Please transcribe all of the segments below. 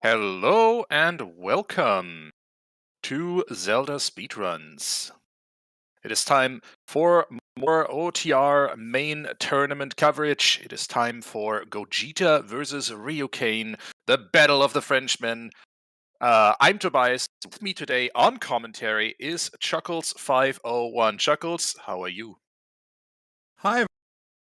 Hello and welcome to Zelda Speedruns. It is time for more OTR main tournament coverage. It is time for Gogeta versus RyuuKane, the Battle of the Frenchmen. I'm Tobias. With me today on commentary is Chuckles501. Chuckles, how are you? Hi,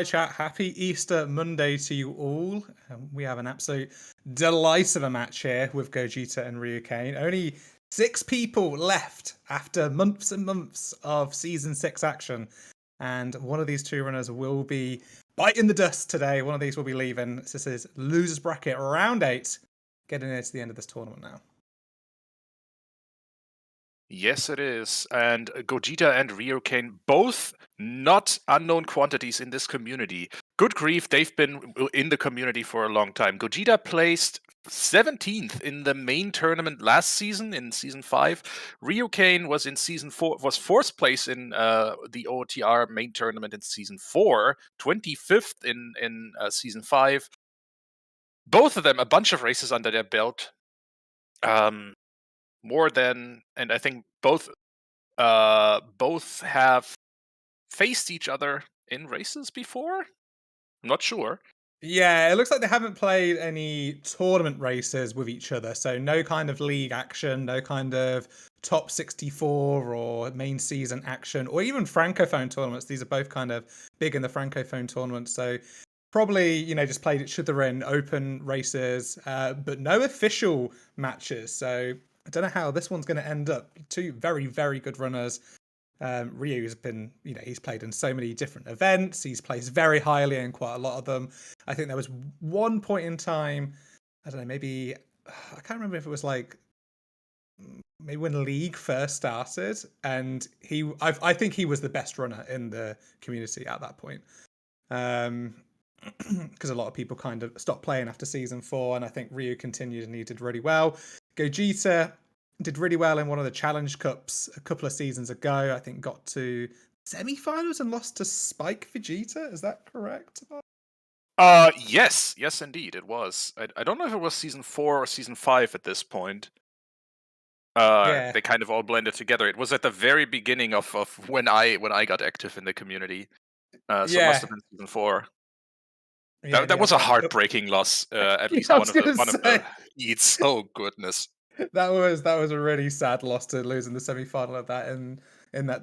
chat. Happy Easter Monday to you all. We have an absolute delight of a match here with Gogeta and RyuuKane. Only 6 people left after months and months of Season 6 action. And one of these two runners will be biting the dust today. One of these will be leaving. This is losers bracket round 8. Getting into the end of this tournament now. Yes, it is. And Gogeta and RyuuKane, both not unknown quantities in this community. Good grief, they've been in the community for a long time. Gogeta placed 17th in the main tournament last season, in Season 5. RyuuKane was in Season 4, was 4th place in the OTR main tournament in Season 4, 25th in Season 5. Both of them, a bunch of races under their belt. More than, and I think both have faced each other in races before. I'm not sure. Yeah, it looks like they haven't played any tournament races with each other. So no kind of league action, no kind of top 64 or main season action, or even Francophone tournaments. These are both kind of big in the Francophone tournaments. So probably, just played each other in open races, but no official matches. So I don't know how this one's going to end up. Two very, very good runners. Ryu's been, he's played in so many different events. He's placed very highly in quite a lot of them. I think there was one point in time, I don't know, maybe, I can't remember if it was like, maybe when League first started, and I think he was the best runner in the community at that point. Because a lot of people kind of stopped playing after Season 4, and I think Ryu continued and he did really well. Gogeta did really well in one of the Challenge Cups a couple of seasons ago. I think got to semi-finals and lost to Spike Vegeta. Is that correct? Yes, indeed, it was. I don't know if it was Season 4 or Season 5 at this point. Yeah. They kind of all blended together. It was at the very beginning of when I got active in the community. So it must have been Season 4. That was a heartbreaking loss. At least I one was of the gonna say eats. Oh goodness. that was a really sad loss to lose in the semi-final of that, and in that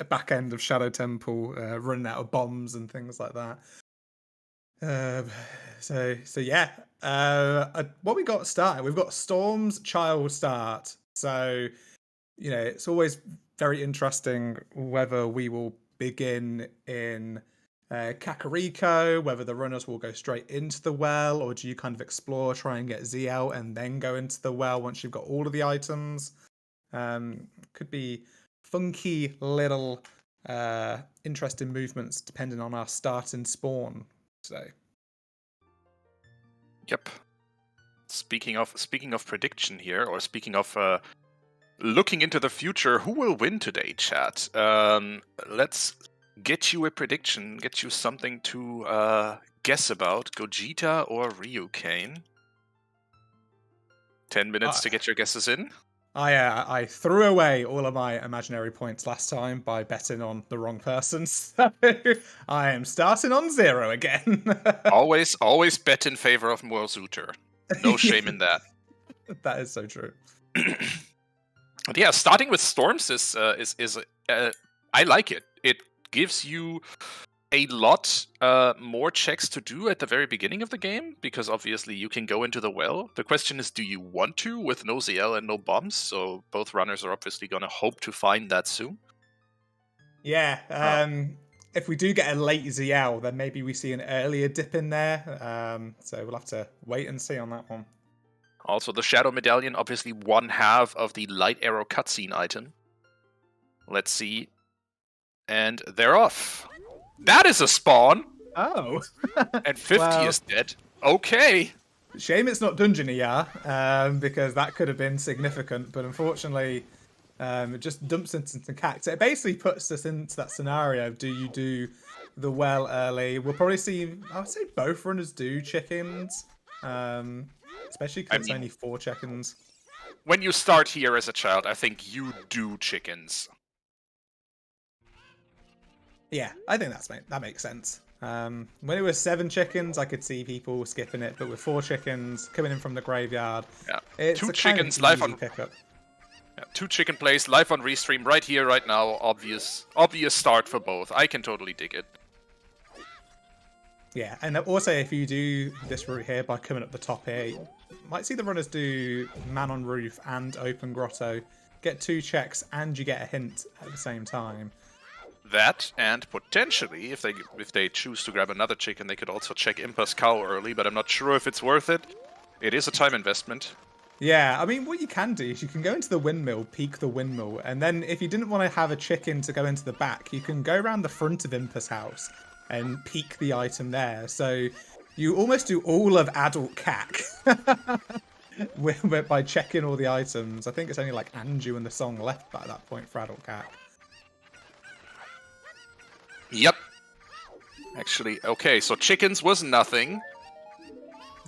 back end of Shadow Temple, running out of bombs and things like that. So yeah. What we got started? We've got Storm's Child start. So it's always very interesting whether we will begin in Kakariko, whether the runners will go straight into the well, or do you kind of explore, try and get Z out, and then go into the well once you've got all of the items? Could be funky little interesting movements depending on our start and spawn. So, Yep. Speaking of prediction here, or speaking of looking into the future, who will win today, chat? Let's get you a prediction, get you something to guess about. Gogeta or RyuuKane? 10 minutes to get your guesses in. I threw away all of my imaginary points last time by betting on the wrong person, so I am starting on 0 again. always bet in favor of Mozuter. No shame in that. That is so true. But yeah, starting with Storms is I like it. It gives you a lot more checks to do at the very beginning of the game, because obviously you can go into the well. The question is, do you want to, with no ZL and no bombs? So both runners are obviously going to hope to find that soon. Yeah, if we do get a late ZL, then maybe we see an earlier dip in there. So we'll have to wait and see on that one. Also, the Shadow Medallion, obviously one half of the Light Arrow cutscene item. Let's see. And they're off. That is a spawn! Oh. And 50 is dead. Okay. Shame it's not Dungeon ER, because that could have been significant, but unfortunately, it just dumps into some cactus. It basically puts us into that scenario. Do you do the well early? We'll probably see, I would say both runners do chickens. especially I because it's mean, only 4 chickens. when you start here as a child, I think you do chickens. Yeah, I think that makes sense. When it was 7 chickens, I could see people skipping it, but with 4 chickens coming in from the graveyard, Yeah, it's 2 a kind chickens of live easy on pickup. Yeah, 2 chicken plays live on Restream right here, right now. Obvious start for both. I can totally dig it. Yeah, and also if you do this route here by coming up the top here, you might see the runners do Man on Roof and Open Grotto. Get 2 checks and you get a hint at the same time. That, and potentially, if they choose to grab another chicken, they could also check Imper's cow early, but I'm not sure if it's worth it. It is a time investment. Yeah, I mean, what you can do is you can go into the windmill, peek the windmill, and then if you didn't want to have a chicken to go into the back, you can go around the front of Imper's house and peek the item there. So you almost do all of adult cack by checking all the items. I think it's only like Anju and the song left by that point for adult cack. Yep. Actually, okay, so chickens was nothing.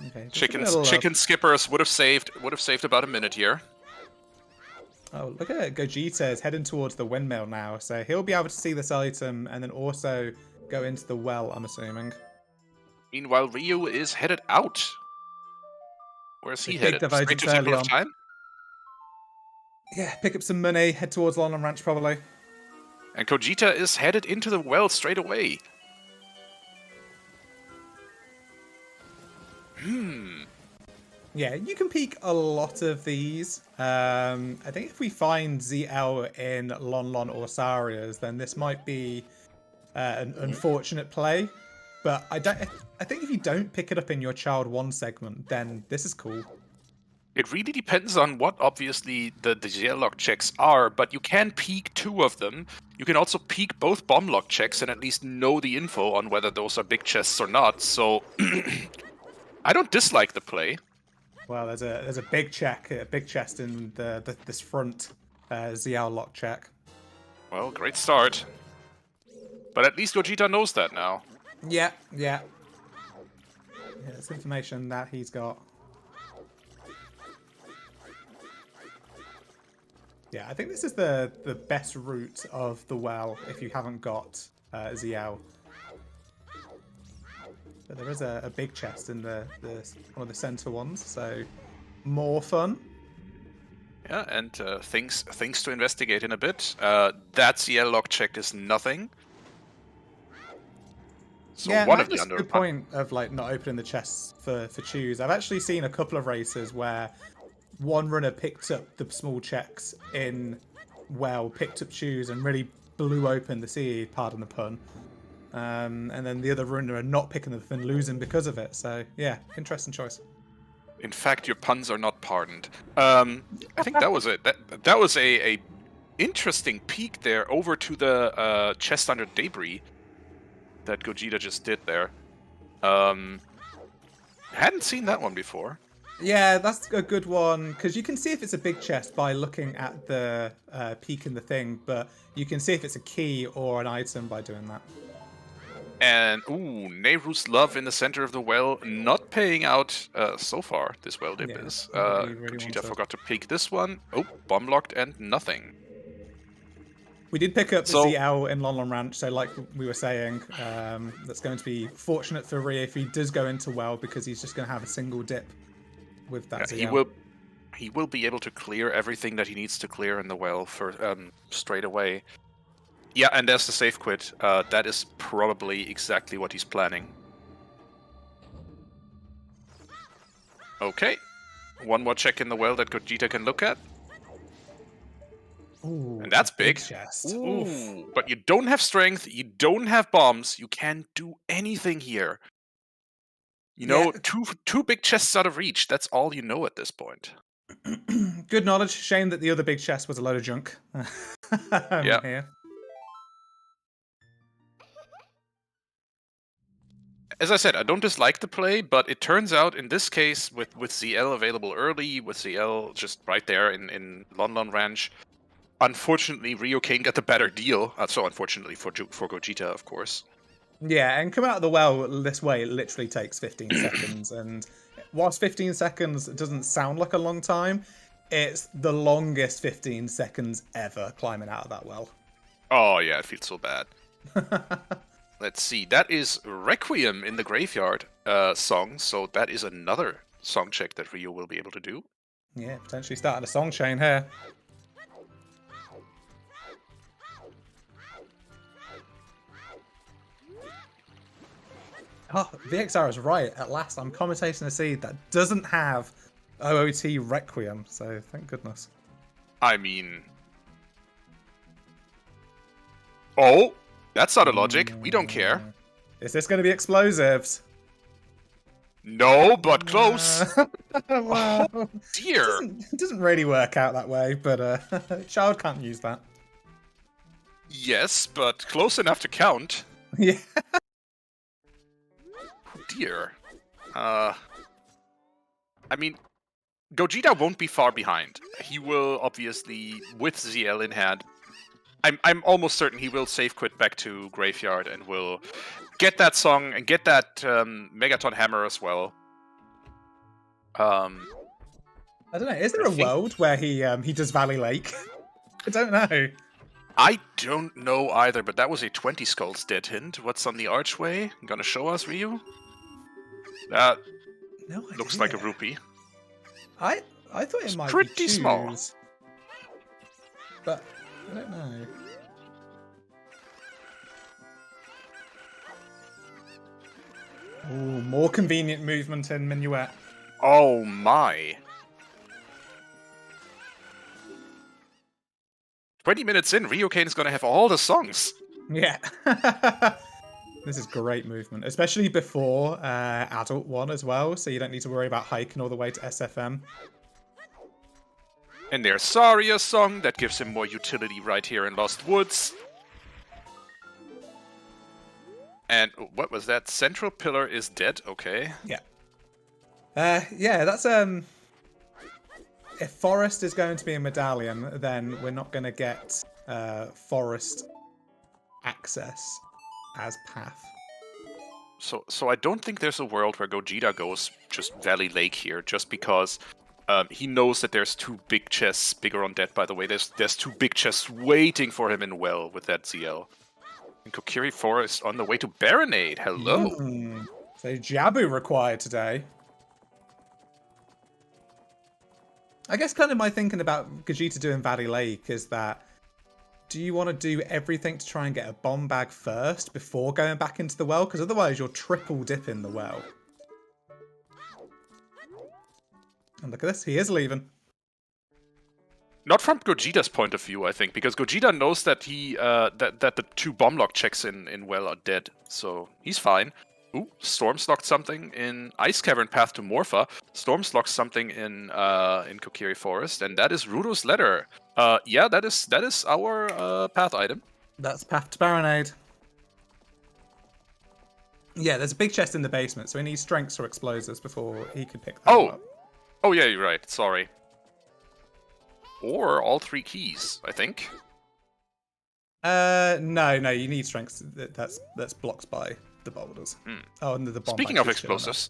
Okay, Chicken skippers would have saved about a minute here. Oh, look at it. Gogeta is heading towards the windmill now, so he'll be able to see this item and then also go into the well, I'm assuming. Meanwhile, Ryu is headed out. Where's he headed? Straight to early Temple on. of Time? Yeah, pick up some money, head towards London Ranch probably. And Gogeta is headed into the well straight away. Yeah, you can peek a lot of these. I think if we find ZL in Lon Lon or Saria's, then this might be an unfortunate play. But I think if you don't pick it up in your Child 1 segment, then this is cool. It really depends on what, obviously, the ZL lock checks are, but you can peek 2 of them. You can also peek both bomb lock checks and at least know the info on whether those are big chests or not, so I don't dislike the play. Well, there's a big chest in this front ZL lock check. Well, great start. But at least Gogeta knows that now. Yeah. It's information that he's got. Yeah, I think this is the best route of the well if you haven't got ZL. But there is a big chest in the one of the center ones, so more fun. Yeah, and things to investigate in a bit. That ZL lock check is nothing. So yeah, one of the that's a good point of like not opening the chests for choose. I've actually seen a couple of races where one runner picked up the small checks in picked up shoes and really blew open the sea, pardon the pun. And then the other runner are not picking them up and losing because of it. So yeah, interesting choice. In fact, your puns are not pardoned. I think that was it. That was a interesting peek there over to the chest under debris that Gogeta just did there. Hadn't seen that one before. Yeah, that's a good one, because you can see if it's a big chest by looking at the peek in the thing, but you can see if it's a key or an item by doing that. And, ooh, Nehru's Love in the center of the well, not paying out so far, this well dip is. Gogeta forgot to peek this one. Oh, bomb locked and nothing. We did pick up the ZL in Lon Lon Ranch, so like we were saying, that's going to be fortunate for Ryu if he does go into well, because he's just going to have a single dip with that ZL. He will be able to clear everything that he needs to clear in the well for straight away. Yeah, and there's the safe quit. That is probably exactly what he's planning. Okay. One more check in the well that Gogeta can look at. Ooh, and that's big. Chest. Ooh, but you don't have strength, you don't have bombs, you can't do anything here. You know, two big chests out of reach, that's all you know at this point. Good knowledge. Shame that the other big chest was a load of junk. Yeah. Here. As I said, I don't dislike the play, but it turns out in this case, with ZL available early, with ZL just right there in Lon Lon Ranch, unfortunately, RyuuKane got the better deal. So unfortunately for Gogeta, of course. Yeah, and coming out of the well this way, it literally takes 15 seconds, and whilst 15 seconds doesn't sound like a long time, it's the longest 15 seconds ever climbing out of that well. Oh, yeah, it feels so bad. Let's see. That is Requiem in the Graveyard song, so that is another song check that Ryu will be able to do. Yeah, potentially starting a song chain here. Oh, VXR is right. At last, I'm commentating a seed that doesn't have OOT Requiem, so thank goodness. I mean... Oh! That's not a logic. We don't care. Is this going to be explosives? No, but close. Wow. Oh, dear. It doesn't really work out that way, but child can't use that. Yes, but close enough to count. Yeah. Oh, dear. I mean, Gogeta won't be far behind. He will obviously, with ZL in hand, I'm almost certain he will safe quit back to Graveyard and will get that song and get that Megaton Hammer as well. I don't know. Is there a world where he does Valley Lake? I don't know. I don't know either, but that was a 20 skulls dead hint. What's on the archway? Gonna show us, Ryu? That looks like a rupee. I thought it might be pretty small. But I don't know. Ooh, more convenient movement in Minuet. Oh my. 20 minutes in, RyuuKane is going to have all the songs. Yeah. This is great movement, especially before Adult 1 as well, so you don't need to worry about hiking all the way to SFM. And there's Saria's song, that gives him more utility right here in Lost Woods. And what was that? Central Pillar is dead, okay. Yeah. Yeah, that's if Forest is going to be a medallion, then we're not going to get Forest access as path. So I don't think there's a world where Gogeta goes just Valley Lake here, just because he knows that there's two big chests, bigger on dead by the way, there's two big chests waiting for him in Well with that ZL. And Kokiri Forest on the way to Baronade, hello! So Jabu required today. I guess kind of my thinking about Gogeta doing Valley Lake is that, do you want to do everything to try and get a bomb bag first before going back into the well? Because otherwise you're triple dipping the well. And look at this, he is leaving. Not from Gogeta's point of view, I think, because Gogeta knows that he that the two bomb lock checks in Well are dead, so he's fine. Ooh, Storm's locked something in Ice Cavern Path to Morpha. Storm's locked something in Kokiri Forest, and that is Rudo's Letter. Yeah, that is our path item. That's Path to Baronade. Yeah, there's a big chest in the basement, so he needs strengths or explosives before he could pick that up. Oh yeah, you're right. Sorry. Or all three keys, I think. No, you need strengths. That's blocked by the boulders. Oh, and the bomb. Speaking of explosives.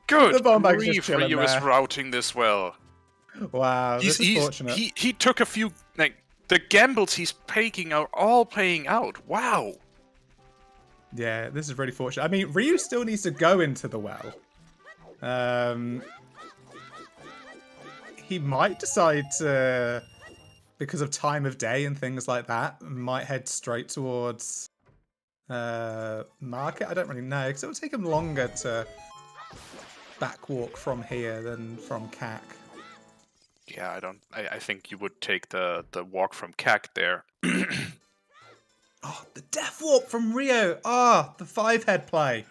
Good grief, Ryu is routing this well. Wow, this is fortunate. He took a few, like, the gambles he's taking are all playing out. Wow. Yeah, this is really fortunate. I mean, Ryu still needs to go into the well. He might decide to, because of time of day and things like that, might head straight towards Market. I don't really know, because it would take him longer to backwalk from here than from CAC. Yeah, I think you would take the walk from CAC there. Oh, the Death Warp from Rio! Ah, the 5-head play.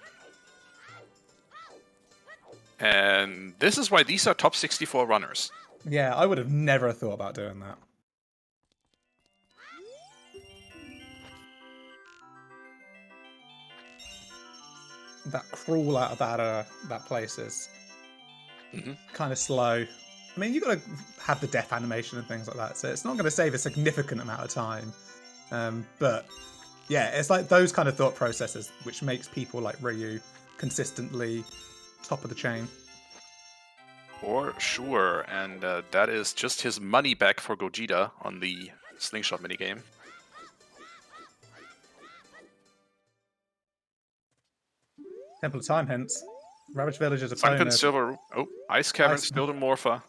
And this is why these are top 64 runners. Yeah, I would have never thought about doing that. That crawl out of that place is kind of slow. I mean, you've got to have the death animation and things like that, so it's not going to save a significant amount of time. But yeah, it's like those kind of thought processes which makes people like Ryu consistently top of the chain. For sure, and that is just his money back for Gogeta on the slingshot minigame. Temple of Time hints. Ravage Village's Sunken opponent. Silver. Oh, Ice Cavern still the Morpha.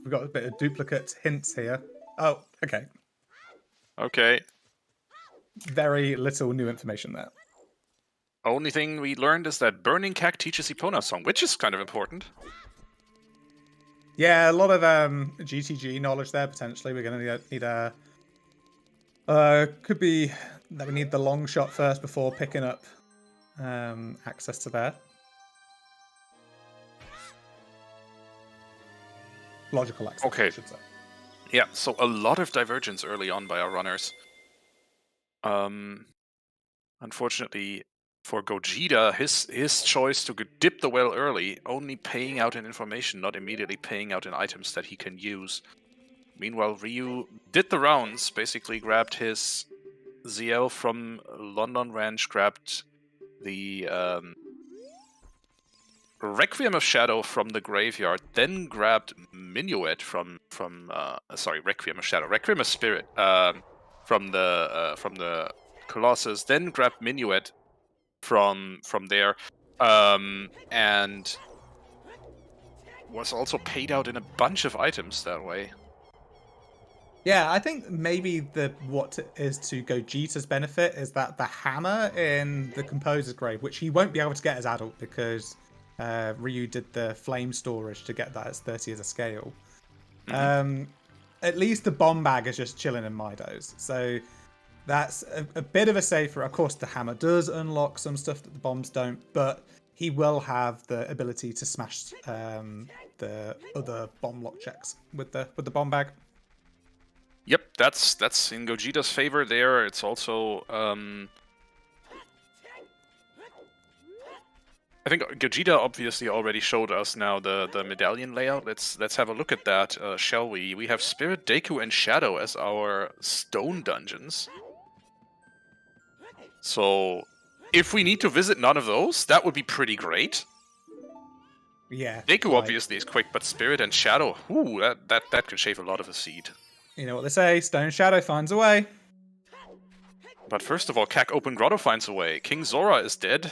We've got a bit of duplicate hints here. Oh, okay. Okay. Very little new information there. Only thing we learned is that Burning Cack teaches Epona song, which is kind of important. Yeah, a lot of GTG knowledge there, potentially. We're going to need a... could be that we need the long shot first before picking up access to there. Logical access, okay. I should say. Yeah, so a lot of divergence early on by our runners. Unfortunately, for Gogeta, his choice to dip the well early, only paying out in information, not immediately paying out in items that he can use. Meanwhile, Ryu did the rounds, basically grabbed his ZL from London Ranch, grabbed the Requiem of Shadow from the graveyard, then grabbed Minuet from Requiem of Shadow, Requiem of Spirit from the Colossus, then grabbed Minuet from there, and was also paid out in a bunch of items that way. Yeah, I think maybe what is to Gogeta's benefit is that the hammer in the Composer's Grave, which he won't be able to get as adult because Ryu did the flame storage to get that as 30 as a scale. Mm-hmm. At least the bomb bag is just chilling in Mido's. So that's a bit of a safer. Of course, the hammer does unlock some stuff that the bombs don't, but he will have the ability to smash the other bomb lock checks with the bomb bag. Yep, that's in Gogeta's favor there. It's also I think Gogeta obviously already showed us now the medallion layout. Let's have a look at that, shall we? We have Spirit, Deku, and Shadow as our stone dungeons. So if we need to visit none of those, that would be pretty great. Yeah. Deku obviously is quick, but Spirit and Shadow, ooh, that could shave a lot of a seed. You know what they say, Stone Shadow finds a way. But first of all, Cack Open Grotto finds a way. King Zora is dead.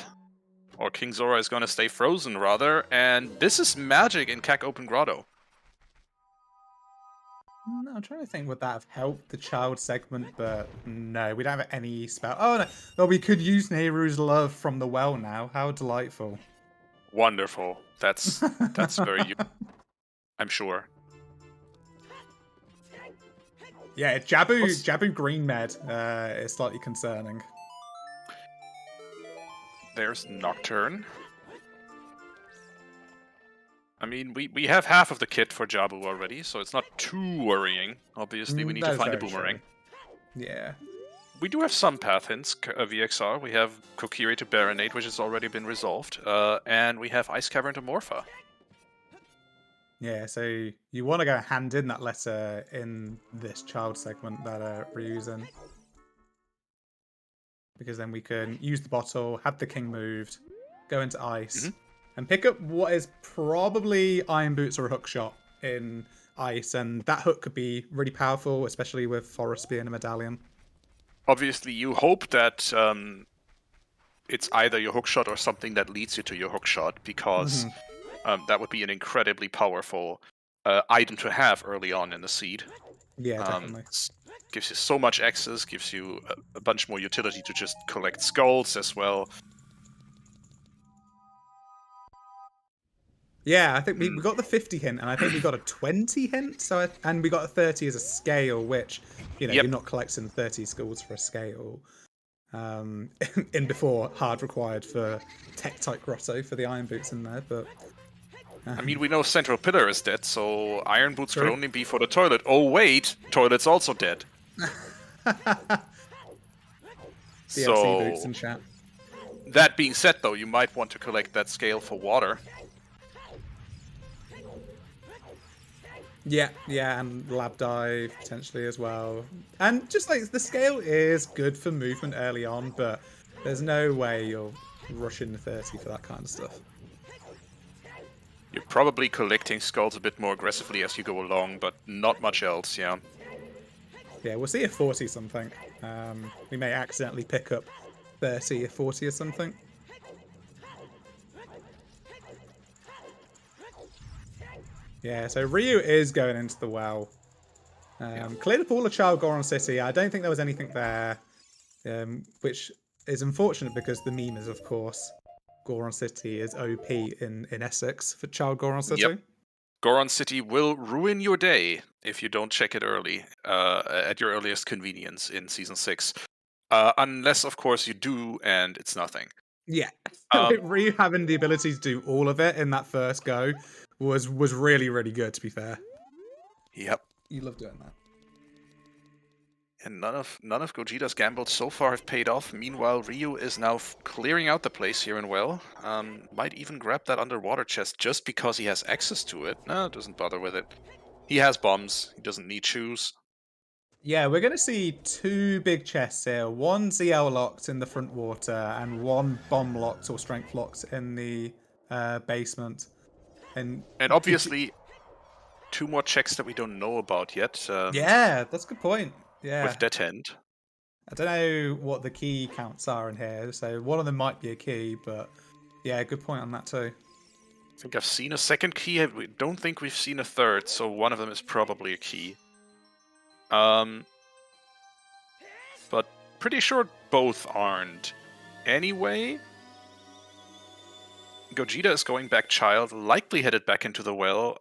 Or King Zora is gonna stay frozen, rather. And this is magic in Cack Open Grotto. No, I'm trying to think, would that have helped the child segment? But no, we don't have any spell. Oh, no. Well, we could use Nehru's Love from the well now. How delightful. Wonderful. That's very... I'm sure. Yeah, Jabu Green Med is slightly concerning. There's Nocturne. I mean, we have half of the kit for Jabu already, so it's not too worrying. Obviously, we need to find a boomerang. True. Yeah. We do have some path hints, VXR. We have Kokiri to Baronade, which has already been resolved. And we have Ice Cavern to Morpha. Yeah, so you want to go hand in that letter in this child segment that Ryu's in. Because then we can use the bottle, have the king moved, go into ice, and pick up what is probably Iron Boots or a hook shot in ice. And that hook could be really powerful, especially with Forest being a medallion. Obviously, you hope that it's either your hook shot or something that leads you to your hook shot, because that would be an incredibly powerful item to have early on in the seed. Yeah, definitely. Gives you so much access, gives you a bunch more utility to just collect skulls as well. Yeah, I think we got the 50 hint, and I think we got a 20 hint, and we got a 30 as a scale, which, you know, you're not collecting 30 skulls for a scale. In before, hard required for Tech-type Grotto for the Iron Boots in there, but... I mean, we know Central Pillar is dead, so Iron Boots could only be for the toilet. Oh wait, Toilet's also dead. DLC boots in chat. That being said, though, you might want to collect that scale for water. Yeah, and Lab Dive potentially as well. And just like the scale is good for movement early on, but there's no way you're rushing the 30 for that kind of stuff. You're probably collecting skulls a bit more aggressively as you go along, but not much else, yeah. Yeah, we'll see if 40 something. We may accidentally pick up 30 or 40 or something. Yeah, so Ryu is going into the well. Cleared up all of Child Goron City. I don't think there was anything there, which is unfortunate because the meme is, of course, Goron City is OP in Essex for Child Goron City. Yep. Goron City will ruin your day if you don't check it early, at your earliest convenience in Season 6. Unless, of course, you do, and it's nothing. Yeah, like Ryu having the ability to do all of it in that first go was really, really good, to be fair. Yep. You love doing that. And none of Gogeta's gambles so far have paid off. Meanwhile, Ryu is now clearing out the place here in Well. Might even grab that underwater chest just because he has access to it. No, doesn't bother with it. He has bombs. He doesn't need shoes. Yeah, we're going to see two big chests here. One ZL locked in the front water and one bomb locked or strength locked in the basement. And obviously, two more checks that we don't know about yet. Yeah, that's a good point. Yeah. With Dead End. I don't know what the key counts are in here, so one of them might be a key, but yeah, good point on that too. I think I've seen a second key. I don't think we've seen a third, so one of them is probably a key. But pretty sure both aren't. Anyway, Gogeta is going back child, likely headed back into the well.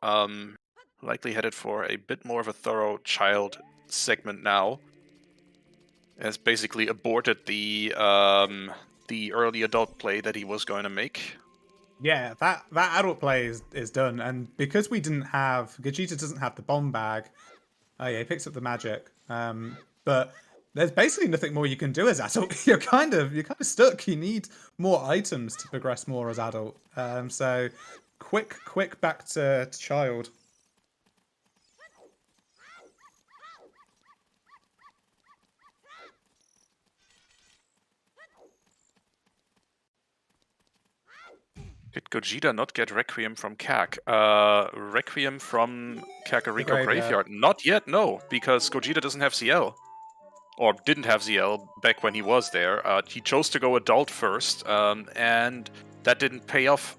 Likely headed for a bit more of a thorough child segment now. Has basically aborted the early adult play that he was going to make. Yeah, that adult play is done, and because Gogeta doesn't have the bomb bag. Oh yeah, he picks up the magic. But there's basically nothing more you can do as adult. You're kind of stuck. You need more items to progress more as adult. So quick back to child. Did Gogeta not get Requiem from Kak? Requiem from Kakariko Graveyard? Not yet, no, because Gogeta doesn't have CL. Or didn't have ZL back when he was there. He chose to go adult first, and that didn't pay off.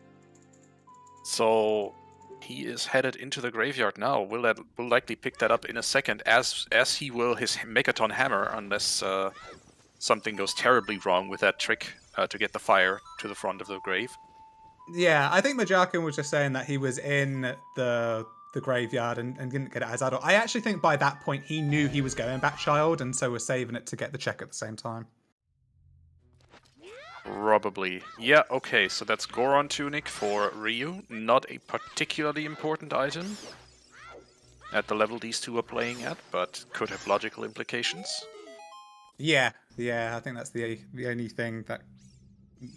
So he is headed into the graveyard now. Will likely pick that up in a second, as he will his Megaton Hammer, unless something goes terribly wrong with that trick to get the fire to the front of the grave. Yeah, I think Majakin was just saying that he was in the graveyard and didn't get it as adult. I actually think by that point he knew he was going back child, and so was saving it to get the check at the same time. Probably. Yeah, okay, so that's Goron Tunic for Ryu. Not a particularly important item at the level these two are playing at, but could have logical implications. Yeah, I think that's the only thing that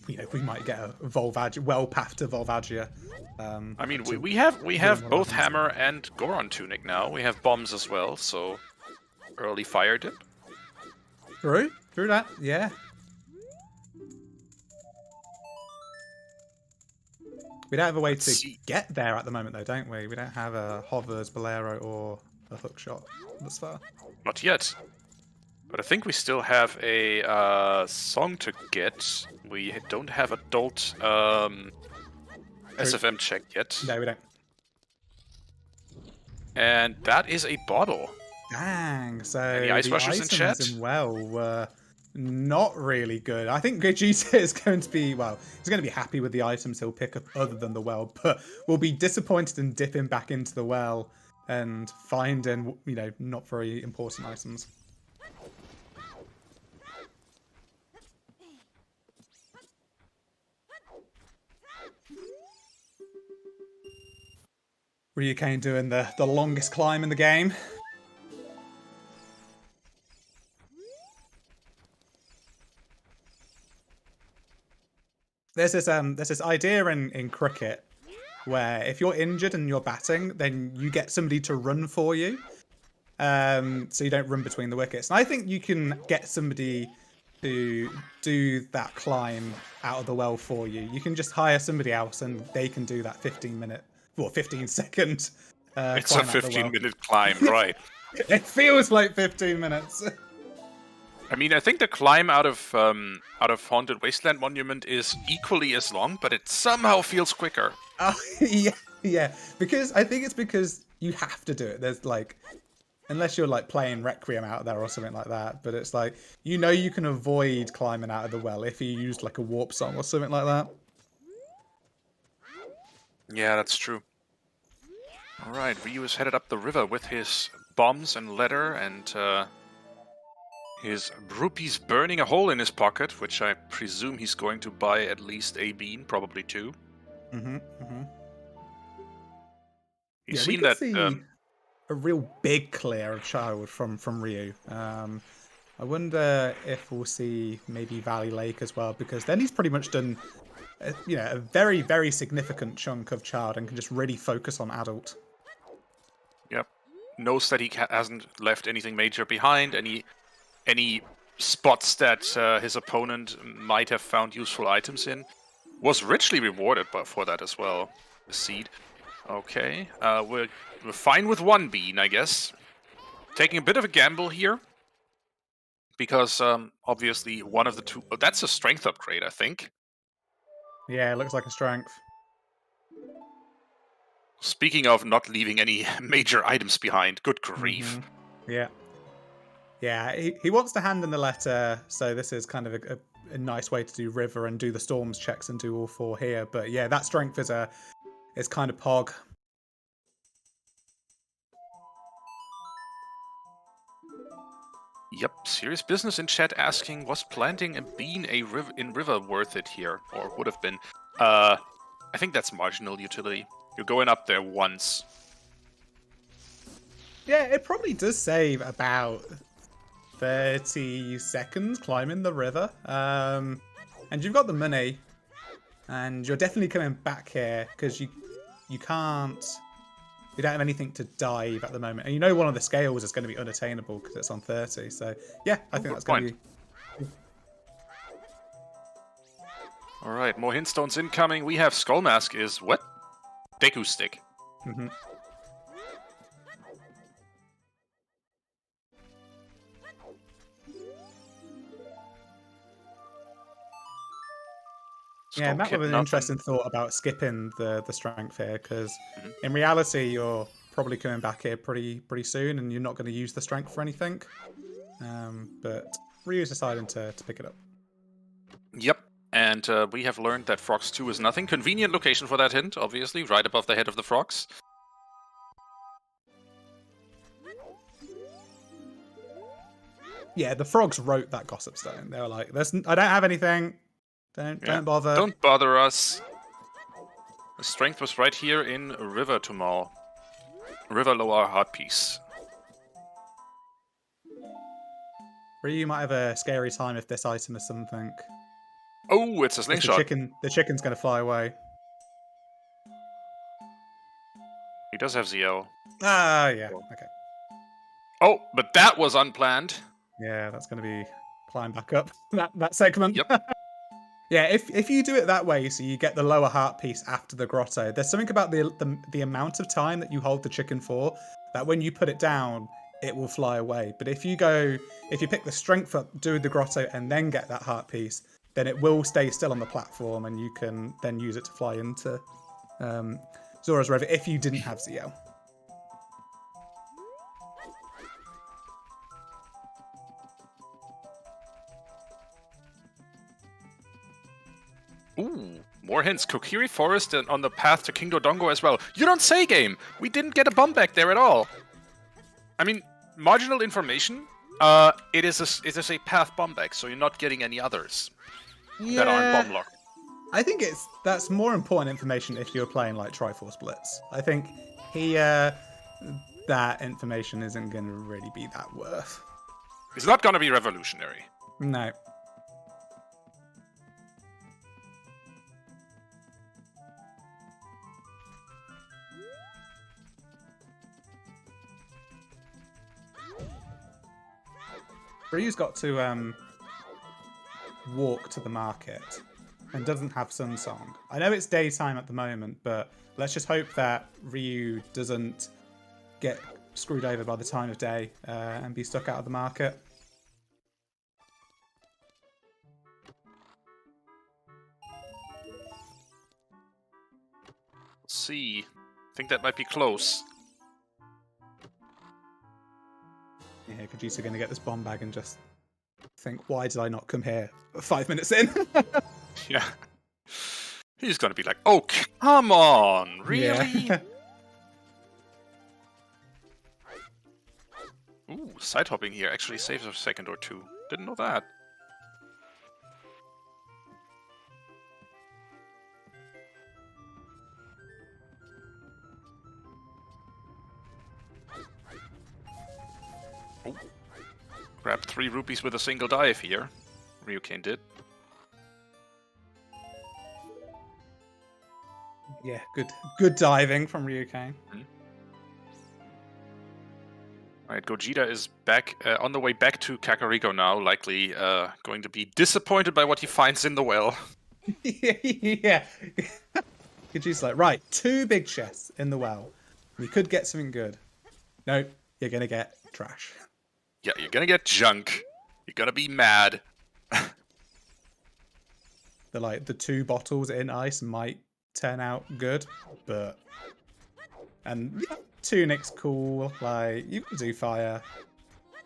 we might get a Volvagia, well path to Volvagia. I mean, we have both Hammer and Goron Tunic now. We have bombs as well, so early fire dip. True that, yeah. We don't have a way to get there at the moment, though, don't we? We don't have a Hovers, Bolero, or a hookshot thus far. Not yet. But I think we still have a song to get. We don't have adult SFM check yet. No, we don't. And that is a bottle. Dang, so the ice rushers in chat were not really good. I think Gogeta is going to be, well, he's going to be happy with the items he'll pick up other than the well, but will be disappointed in dipping back into the well and finding, not very important items. RyuuKane doing the longest climb in the game. There's this idea in cricket where if you're injured and you're batting, then you get somebody to run for you, so you don't run between the wickets. And I think you can get somebody to do that climb out of the well for you. You can just hire somebody else and they can do that 15-minute 15-second It's a climb out the well. 15-minute climb, right? It feels like 15 minutes. I mean, I think the climb out of Haunted Wasteland Monument is equally as long, but it somehow feels quicker. Oh, yeah. Because I think it's because you have to do it. There's like, unless you're like playing Requiem out there or something like that, but it's like, you know, you can avoid climbing out of the well if you used like a warp song or something like that. Yeah, that's true. All right, Ryu is headed up the river with his bombs and leather and his rupees burning a hole in his pocket, which I presume he's going to buy at least a bean, probably two. Mm-hmm. Mm-hmm. You've Yeah, seen we can that. see a real big clear of Child from Ryu. I wonder if we'll see maybe Valley Lake as well, because then he's pretty much done, a very, very significant chunk of Child and can just really focus on Adult. Yep. Knows that he hasn't left anything major behind, any spots that his opponent might have found useful items in. Was richly rewarded for that as well. The seed. Okay, we're fine with one bean, I guess. Taking a bit of a gamble here. Because, obviously, one of the two... Oh, that's a strength upgrade, I think. Yeah, it looks like a strength. Speaking of not leaving any major items behind, good grief. Mm-hmm. Yeah. Yeah, he wants to hand in the letter, so this is kind of a nice way to do River and do the Storms checks and do all four here. But yeah, that strength is kind of pog. Yep, serious business in chat asking, was planting a bean in river worth it here? Or would have been. I think that's marginal utility. You're going up there once. Yeah, it probably does save about 30 seconds climbing the river. And you've got the money. And you're definitely coming back here because you don't have anything to dive at the moment. And you know one of the scales is going to be unattainable because it's on 30. So yeah, I think that's going to be... Alright, more hintstones incoming. We have Skullmask is what? Deku Stick. Mm-hmm. Yeah, Matt with an interesting thought about skipping the strength here, because in reality you're probably coming back here pretty soon, and you're not going to use the strength for anything. But Ryu's deciding to pick it up. Yep, and we have learned that Frogs 2 is nothing. Convenient location for that hint, obviously, right above the head of the frogs. Yeah, the frogs wrote that gossip stone. They were like, I don't have anything. Don't bother. Don't bother us. The strength was right here in River Tumal. River Lower Heart Piece. Ryu might have a scary time if this item is something. Oh, it's a slingshot. The chicken's going to fly away. He does have ZL. Ah, yeah. Okay. Oh, but that was unplanned. Yeah, that's going to be climb back up that segment. Yep. Yeah, if you do it that way, so you get the lower heart piece after the grotto, there's something about the amount of time that you hold the chicken for, that when you put it down, it will fly away. But if you pick the strength up, do the grotto, and then get that heart piece, then it will stay still on the platform, and you can then use it to fly into Zora's River if you didn't have ZL. Ooh, more hints. Kokiri Forest and on the path to King Dodongo as well. You don't say, game! We didn't get a bomb back there at all. I mean, marginal information. It is a path bomb back, so you're not getting any others that aren't bomb locked. I think that's more important information if you're playing like Triforce Blitz. I think that information isn't going to really be that worth. It's not going to be revolutionary. No. Ryu's got to walk to the market. and doesn't have Sun Song. I know it's daytime at the moment, but let's just hope that Ryu doesn't get screwed over by the time of day and be stuck out of the market. Let's see. I think that might be close. Yeah, Gogeta going to get this bomb bag and just think, why did I not come here 5 minutes in? Yeah. He's going to be like, oh, come on, really? Yeah. Ooh, side hopping here actually saves a second or two. Didn't know that. Oh. Grabbed 3 rupees with a single dive here. RyuuKane did. Yeah, good diving from RyuuKane. Alright, Gogeta is back on the way back to Kakariko now, likely going to be disappointed by what he finds in the well. Yeah. Gogeta's like, right, 2 big chests in the well. We could get something good. Nope, you're gonna get trash. Yeah, you're gonna get junk. You're gonna be mad. They're like, the 2 bottles in ice might turn out good, but... And yeah, tunic's cool, like, you can do fire.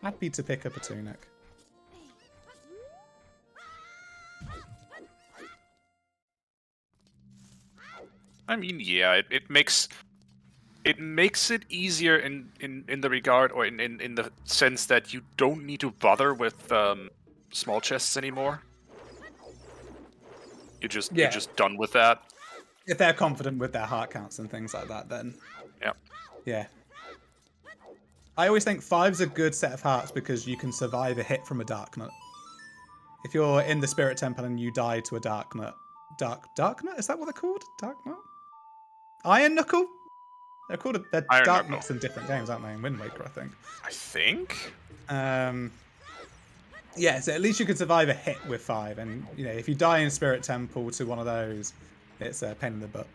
Happy to pick up a tunic. I mean, yeah, it makes it easier in the regard, or in the sense that you don't need to bother with small chests anymore. You're just done with that. If they're confident with their heart counts and things like that, then Yeah. yeah. I always think 5's a good set of hearts because you can survive a hit from a Dark Nut. If you're in the Spirit Temple and you die to a Dark Nut, Dark Nut? Is that what they're called? Dark Nut? Iron Knuckle? They're called they're Iron Dark Knuckle. Nuts in different games, aren't they? In Wind Waker, I think. I think. Yeah, so at least you could survive a hit with 5, and you know, if you die in Spirit Temple to one of those, it's a pain in the butt.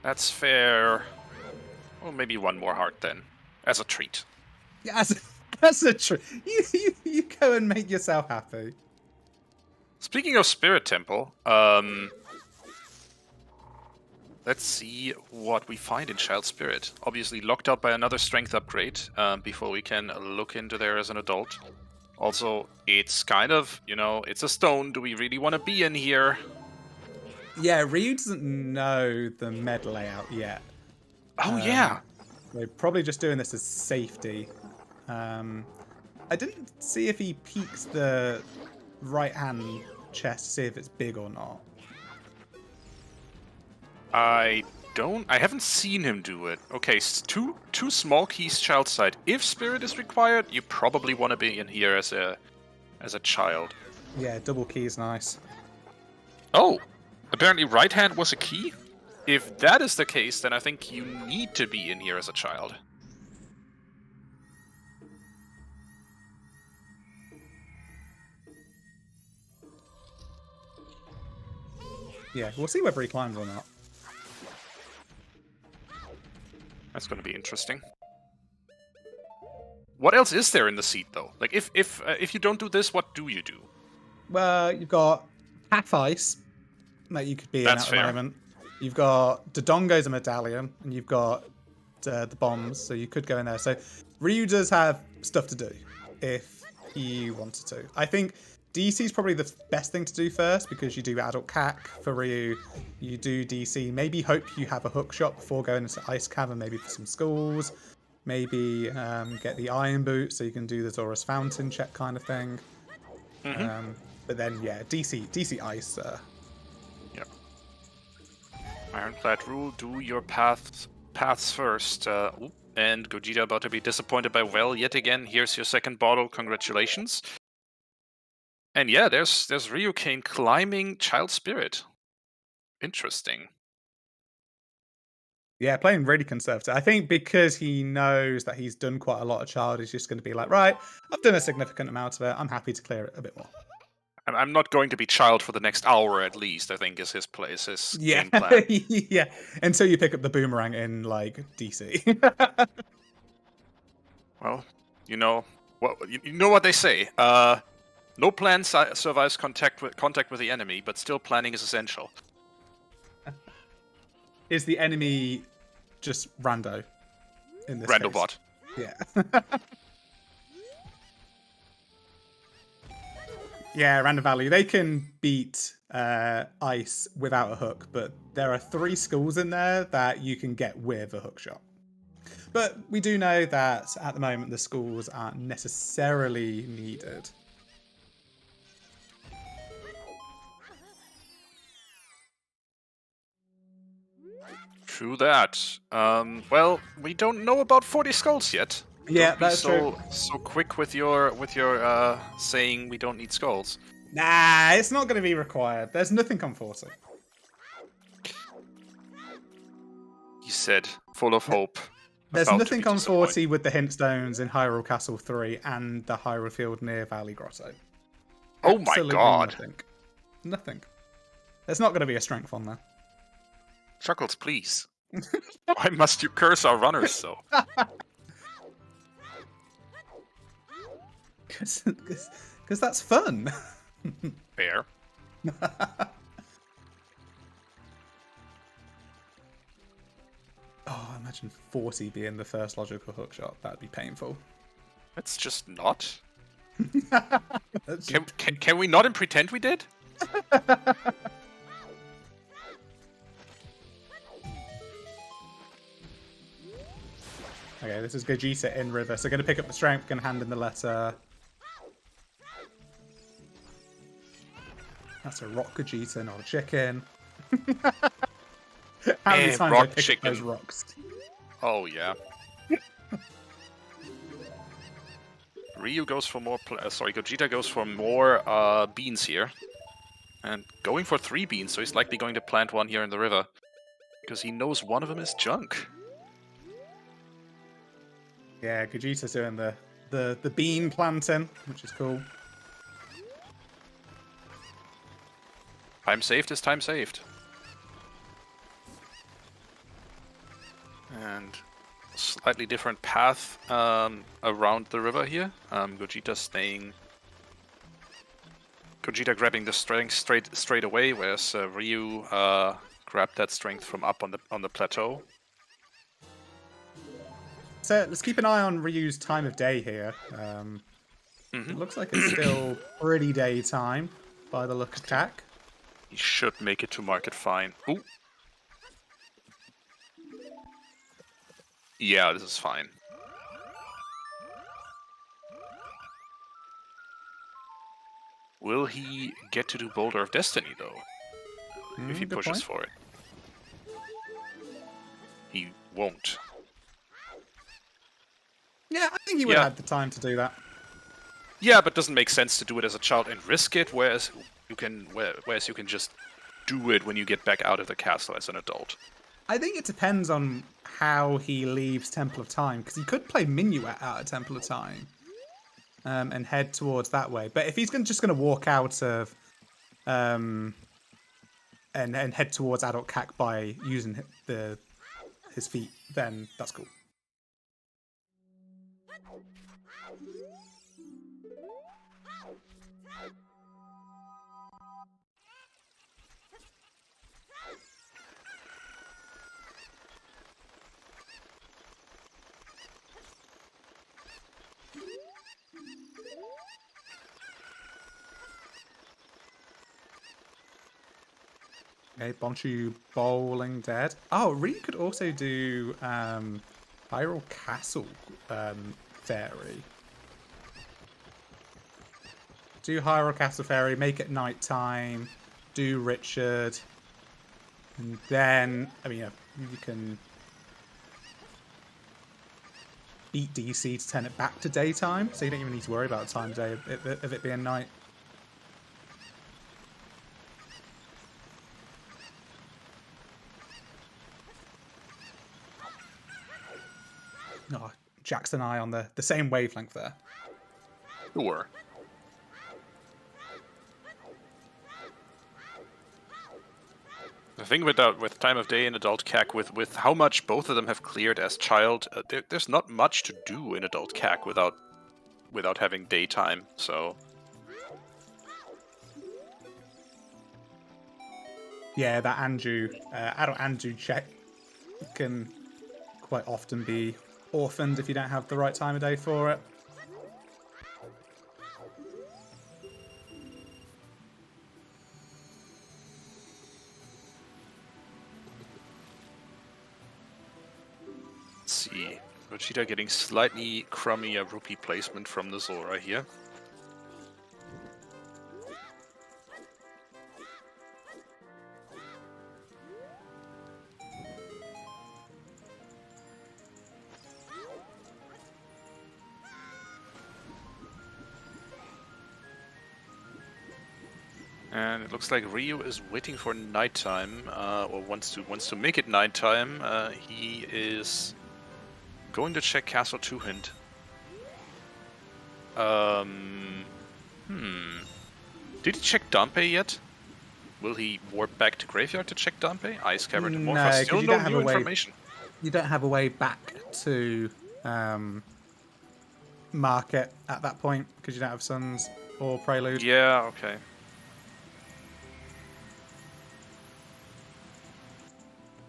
That's fair. Well, maybe 1 more heart then, as a treat. Yeah, that's a true. You go and make yourself happy. Speaking of Spirit Temple, let's see what we find in Child Spirit. Obviously locked out by another strength upgrade before we can look into there as an adult. Also, it's kind of, you know, it's a stone. Do we really want to be in here? Yeah, Ryu doesn't know the med layout yet. Oh, yeah. They're probably just doing this as safety. I didn't see if he peeks the right-hand chest to see if it's big or not. I haven't seen him do it. Okay, two small keys child side. If spirit is required, you probably want to be in here as a child. Yeah, double key is nice. Oh, apparently right hand was a key? If that is the case, then I think you need to be in here as a child. Yeah, we'll see whether he climbs or not. That's going to be interesting. What else is there in the seat, though? Like, if you don't do this, what do you do? Well, you've got half ice that you could be in at the moment. You've got Dodongo's a medallion, and you've got the bombs, so you could go in there. So Ryu does have stuff to do if he wanted to. I think DC is probably the best thing to do first because you do adult CAC for Ryu. You do DC. Maybe hope you have a hook shot before going into Ice Cavern, maybe for some schools. Maybe get the Iron Boot so you can do the Zora's Fountain check kind of thing. Mm-hmm. But then, yeah, DC Ice. Yep. Ironclad rule: do your paths first. And Gogeta about to be disappointed by well yet again. Here's your second bottle. Congratulations. And yeah, there's RyuuKane climbing Child Spirit. Interesting. Yeah, playing really conservative. I think because he knows that he's done quite a lot of Child, he's just going to be like, right, I've done a significant amount of it. I'm happy to clear it a bit more. I'm not going to be child for the next hour at least, I think is his Yeah, game plan. yeah. Until you pick up the boomerang in like DC. Well, you know what they say. No plan survives contact with the enemy, but still planning is essential. Is the enemy just rando in this Randobot. case? Yeah. Yeah, Random Valley. They can beat ice without a hook, but there are 3 schools in there that you can get with a hook shot. But we do know that at the moment the schools aren't necessarily needed. True that. Well, we don't know about 40 skulls yet. Yeah, don't be that's true. so quick with your saying we don't need skulls. Nah, it's not going to be required. There's nothing on 40. He said, full of hope. There's nothing on 40 with the hint stones in Hyrule Castle 3 and the Hyrule Field near Valley Grotto. Oh my god. Nothing. Nothing. There's not going to be a strength on there. Chuckles, please. Why must you curse our runners so? Because that's fun. Fair. Oh, imagine 40 being the first logical hookshot. That'd be painful. Let's just not. Can we not and pretend we did? Okay, this is Gogeta in river. So going to pick up the strength, going to hand in the letter. That's a rock Gogeta, not a chicken. How many times I pick up those rocks? Oh yeah. goes for more. Gogeta goes for more beans here, and going for 3 beans. So he's likely going to plant one here in the river because he knows one of them is junk. Yeah, Gogeta's doing the bean planting, which is cool. Time saved is time saved. And slightly different path around the river here. Gogeta grabbing the strength straight away, whereas Ryu grabbed that strength from up on the plateau. So let's keep an eye on Ryu's time of day here. It looks like it's still pretty daytime by the look of tack. He should make it to market fine. Ooh. Yeah, this is fine. Will he get to do Boulder of Destiny, though? If he pushes for it. He won't. Yeah, I think he would have had the time to do that. Yeah, but doesn't make sense to do it as a child and risk it, whereas you can just do it when you get back out of the castle as an adult. I think it depends on how he leaves Temple of Time, because he could play Minuet out of Temple of Time and head towards that way. But if he's just going to walk out of and head towards Adult Cac by using his feet, then that's cool. Okay, Bonchu bowling dead. Oh, Ryu could also do Hyrule Castle Fairy. Do Hyrule Castle Fairy, make it nighttime, do Richard, and then, I mean, you can beat DC to turn it back to daytime, so you don't even need to worry about the time of day of it being night. Oh, Jax and I on the same wavelength there. Sure. The thing with Time of Day and Adult CAC, with how much both of them have cleared as child, there's not much to do in Adult CAC without having daytime. So yeah, that adult Anju check can quite often be orphaned if you don't have the right time of day for it. let's see. Gogeta getting slightly crummier rupee placement from the Zora here. And it looks like Ryu is waiting for nighttime, or wants to make it nighttime. He is going to check Castle 2 hint. Did he check Dampe yet? Will he warp back to Graveyard to check Dampe? Ice Cavern to Morpha? Still no new information. You don't have a way back to market at that point because you don't have Suns or Prelude. Yeah, okay.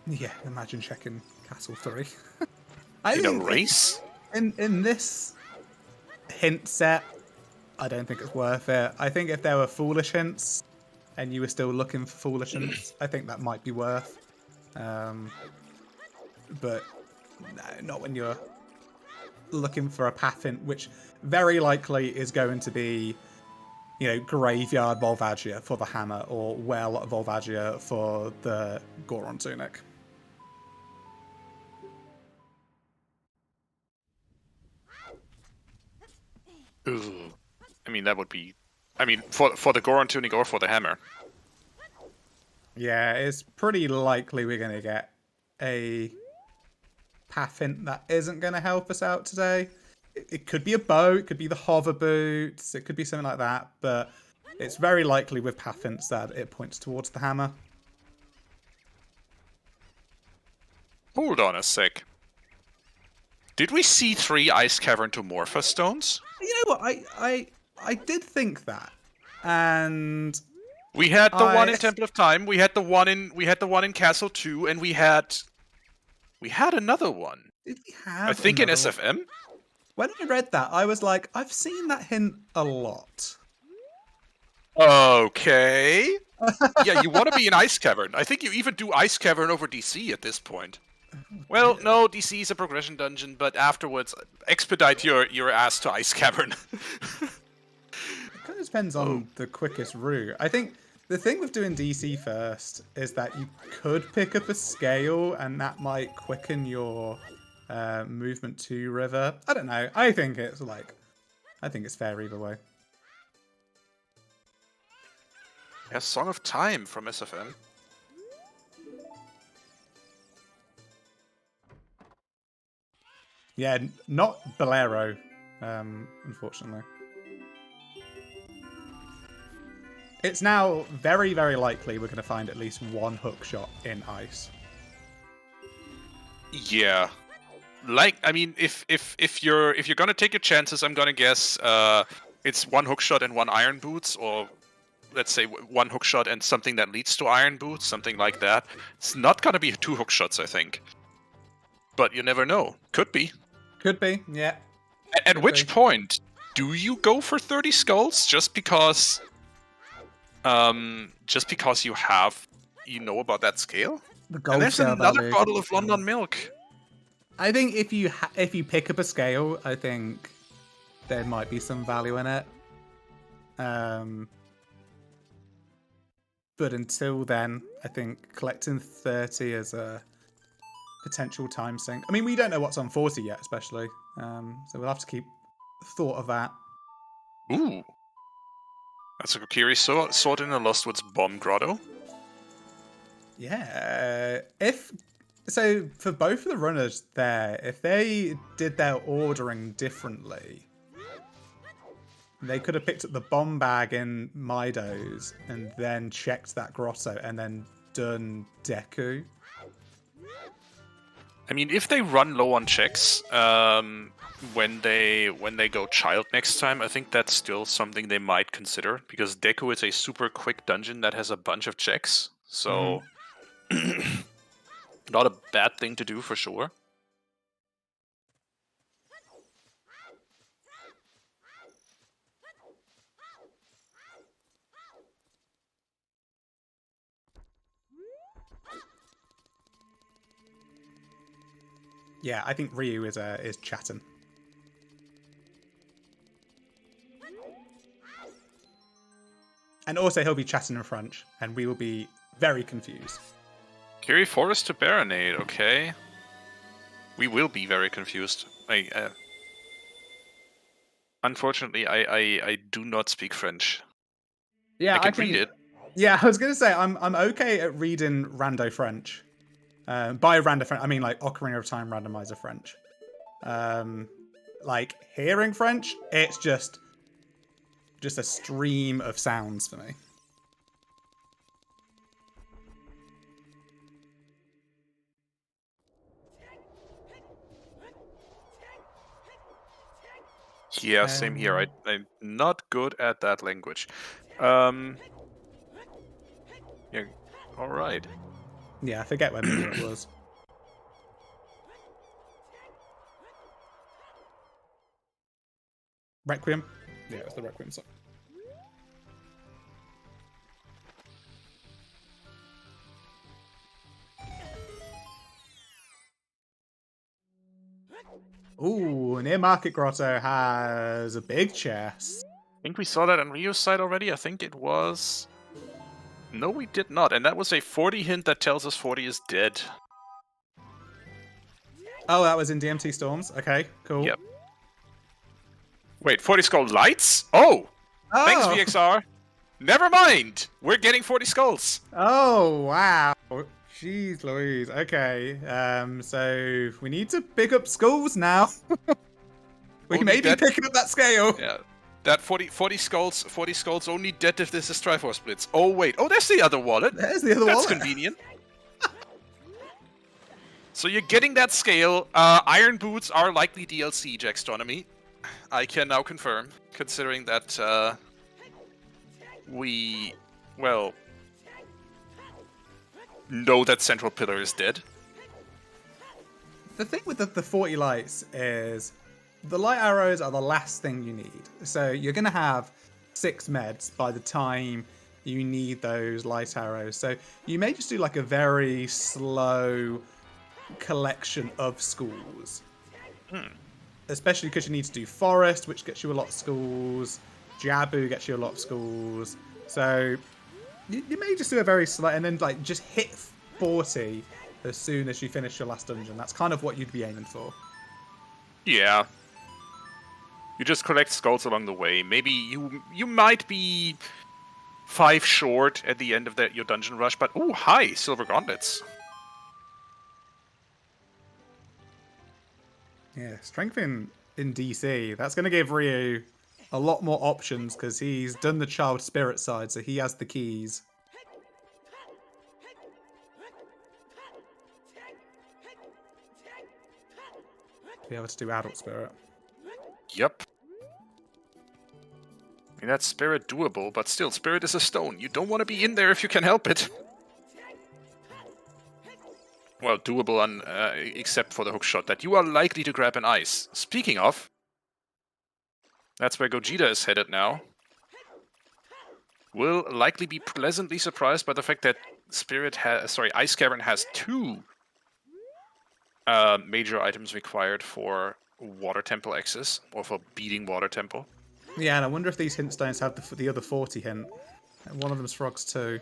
Yeah, imagine checking Castle 3. In a race? In this hint set, I don't think it's worth it. I think if there were foolish hints and you were still looking for foolish hints, I think that might be worth. But no, not when you're looking for a path hint, which very likely is going to be, you know, Graveyard Volvagia for the hammer or Well Volvagia for the Goron tunic. Ooh. I mean, that would be... I mean, for the Goron tunic or for the hammer. Yeah, it's pretty likely we're going to get a path hint that isn't going to help us out today. It could be a bow, it could be the hover boots, it could be something like that, but it's very likely with path hints that it points towards the hammer. Hold on a sec. Did we see 3 Ice Cavern to Morpha stones? You know what? I did think that, and we had the one in Temple of Time. We had the one in Castle 2, and we had another one. Did we have? I think in one? SFM. When I read that, I was like, I've seen that hint a lot. Okay. Yeah, you want to be in Ice Cavern. I think you even do Ice Cavern over DC at this point. Well, no, DC is a progression dungeon, but afterwards, expedite your ass to Ice Cavern. It kind of depends on the quickest route. I think the thing with doing DC first is that you could pick up a scale, and that might quicken your movement to River. I don't know. I think it's fair either way. Yeah, Song of Time from SFM. Yeah, not Bolero, unfortunately. It's now very, very likely we're going to find at least one hook shot in ice. Yeah. Like, I mean, if you're gonna take your chances, I'm gonna guess it's one hook shot and one iron boots, or let's say one hook shot and something that leads to iron boots, something like that. It's not gonna be 2 hook shots, I think. But you never know. Could be. Could be, yeah. At which point do you go for 30 skulls just because you know about that scale? The gold and there's another bottle of London milk. I think if you pick up a scale, I think there might be some value in it. But until then, I think collecting 30 is a potential time sink. I mean, we don't know what's on 40 yet, especially. So we'll have to keep thought of that. Ooh. That's a Kokiri sword in the Lost Woods Bomb Grotto. Yeah. So for both of the runners there, if they did their ordering differently, they could have picked up the bomb bag in Mido's and then checked that grotto and then done Deku. I mean, if they run low on checks when they go child next time, I think that's still something they might consider, because Deku is a super quick dungeon that has a bunch of checks, so not a bad thing to do for sure. Yeah, I think Ryu is chatting. And also he'll be chatting in French, and we will be very confused. Carry Forest to Baronade, okay. We will be very confused. Unfortunately, I do not speak French. Yeah, I can read it. Yeah, I was gonna say I'm okay at reading Rando French. By Rando French, I mean like Ocarina of Time Randomizer French. Like hearing French, it's just a stream of sounds for me. Yeah, same here. I'm not good at that language. Yeah, all right. Yeah, I forget when it was. Requiem? Yeah, it was the Requiem song. Ooh, near Market Grotto has a big chest. I think we saw that on Ryu's side already. I think it was... No, we did not. And that was a 40 hint that tells us 40 is dead. Oh, that was in DMT Storms. Okay, cool. Yep. Wait, 40 Skull Lights? Oh! Thanks, VXR. Never mind! We're getting 40 skulls. Oh, wow. Jeez Louise. Okay, so we need to pick up skulls now. We may be picking up that scale. Yeah. That 40 skulls only dead if this is Triforce Blitz. Oh, wait. Oh, there's the other wallet. There's the other wallet. That's convenient. So you're getting that scale. Iron Boots are likely DLC, Jackstronomy. I can now confirm, considering that we, well, know that Central Pillar is dead. The thing with the 40 lights is the light arrows are the last thing you need. So you're going to have 6 meds by the time you need those light arrows. So you may just do like a very slow collection of schools. Especially because you need to do Forest, which gets you a lot of schools. Jabu gets you a lot of schools. So you may just do a very slow, and then like just hit 40 as soon as you finish your last dungeon. That's kind of what you'd be aiming for. Yeah. You just collect skulls along the way. Maybe you might be 5 short at the end of your dungeon rush, but oh, hi, silver gauntlets. Yeah, strength in DC. That's going to give Ryu a lot more options because he's done the child spirit side, so he has the keys. Be able to do adult spirit. Yep. I mean, that's spirit doable, but still, spirit is a stone. You don't want to be in there if you can help it. Well, doable on, except for the hook shot that you are likely to grab an ice. Speaking of, that's where Gogeta is headed now. Will likely be pleasantly surprised by the fact that Ice Cavern has 2 major items required for Water Temple access, or for beating Water Temple. Yeah, and I wonder if these hint stones have the other 40 hint. And one of them's frogs too.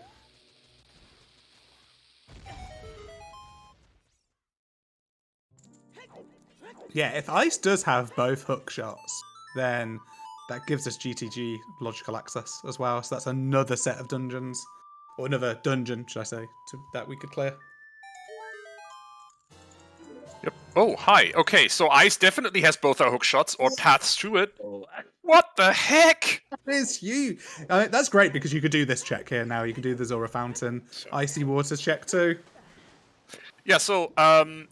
Yeah, if Ice does have both hook shots, then that gives us GTG logical access as well. So that's another set of dungeons. Or another dungeon, should I say, that we could clear. Yep. Oh, hi. Okay, so Ice definitely has both our hook shots, or paths through it. Oh, What the heck? It's huge. That's great because you could do this check here now. You can do the Zora Fountain Icy Waters check too. Yeah, so I'm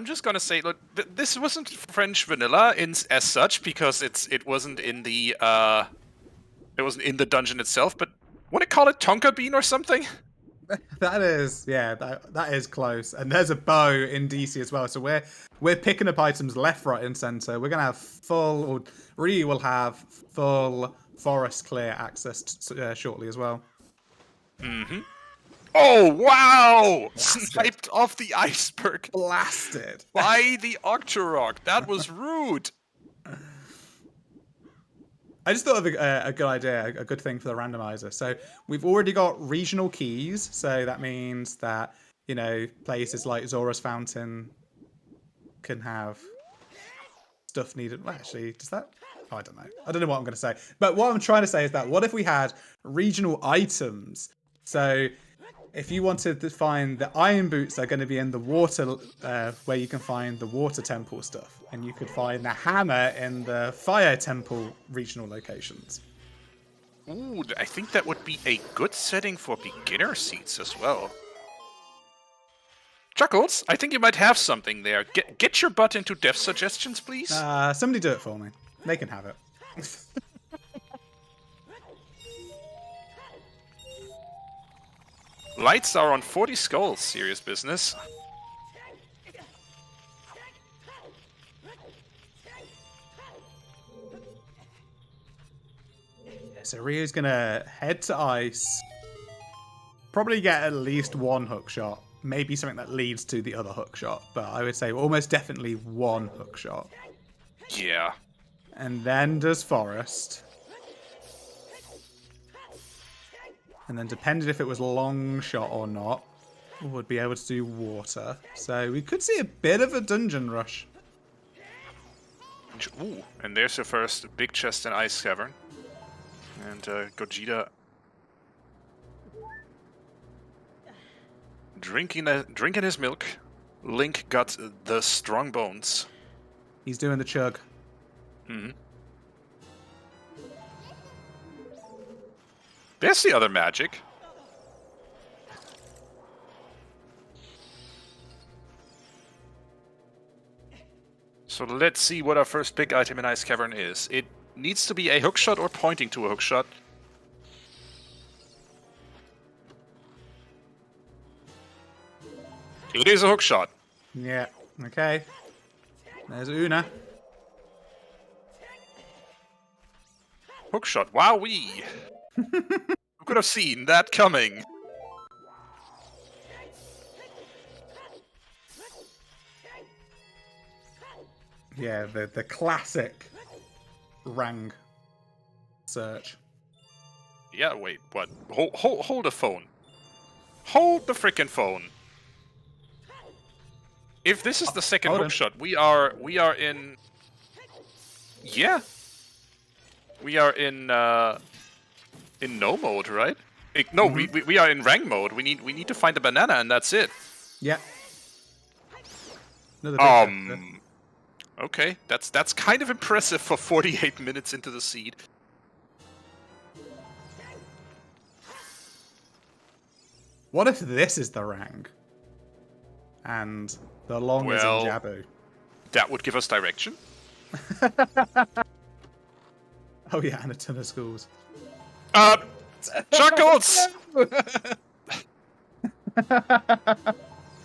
just gonna say, look, this wasn't French vanilla as such because it wasn't in the dungeon itself. But want to call it Tonka Bean or something? That is, yeah, that is close. And there's a bow in DC as well. So we're picking up items left, right, and center. We're gonna have full, or Ryu will have full forest clear access shortly as well. Mm-hmm. Oh wow! Blasted. Sniped off the iceberg. Blasted by the Octorok. That was rude. I just thought of a good idea, a good thing for the randomizer. So we've already got regional keys. So that means that, you know, places like Zora's Fountain can have stuff needed. Well, actually, does that? Oh, I don't know. I don't know what I'm going to say. But what I'm trying to say is that what if we had regional items? So if you wanted to find the iron boots are going to be in the water, where you can find the water temple stuff. And you could find the hammer in the fire temple regional locations. Ooh, I think that would be a good setting for beginner seats as well. Chuckles, I think you might have something there. Get your butt into dev suggestions, please. Somebody do it for me. They can have it. Lights are on 40 skulls, serious business. So Ryu's gonna head to ice. Probably get at least one hook shot. Maybe something that leads to the other hook shot. But I would say almost definitely one hook shot. Yeah. And then does forest. And then depending if it was long shot or not, would be able to do water. So we could see a bit of a dungeon rush. Ooh, and there's your first big chest and ice cavern. And Gogeta drinking his milk. Link got the strong bones. He's doing the chug. Mm-hmm. There's the other magic. So let's see what our first big item in Ice Cavern is. It needs to be a hookshot or pointing to a hookshot. It is a hookshot. Yeah, okay. There's Una. Hookshot, wowee! Who could have seen that coming? Yeah, the classic Rang search. Yeah, wait, what? Hold the phone. Hold the frickin' phone. If this is the second hookshot, we are in. Yeah. We are in no mode, right? No, we are in Rang mode. We need to find the banana, and that's it. Yeah. Okay, that's kind of impressive for 48 minutes into the seed. What if this is the Rang? And the long is in Jabu. That would give us direction. Oh yeah, and a ton of schools. Chuckles!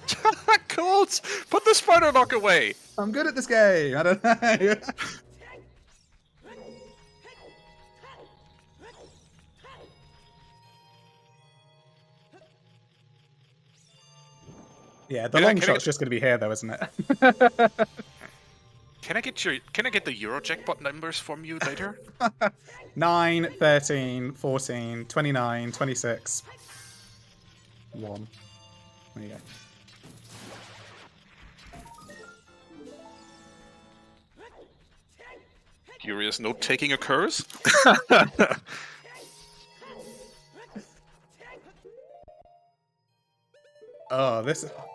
Chuckles! Put the spider lock away! I'm good at this game, I don't know. Yeah, the long shot's just going to be here, though, isn't it? Can I get the Euro jackpot numbers from you later? 9, 13, 14, 29, 26. 1. There you go. Curious note-taking occurs? Oh,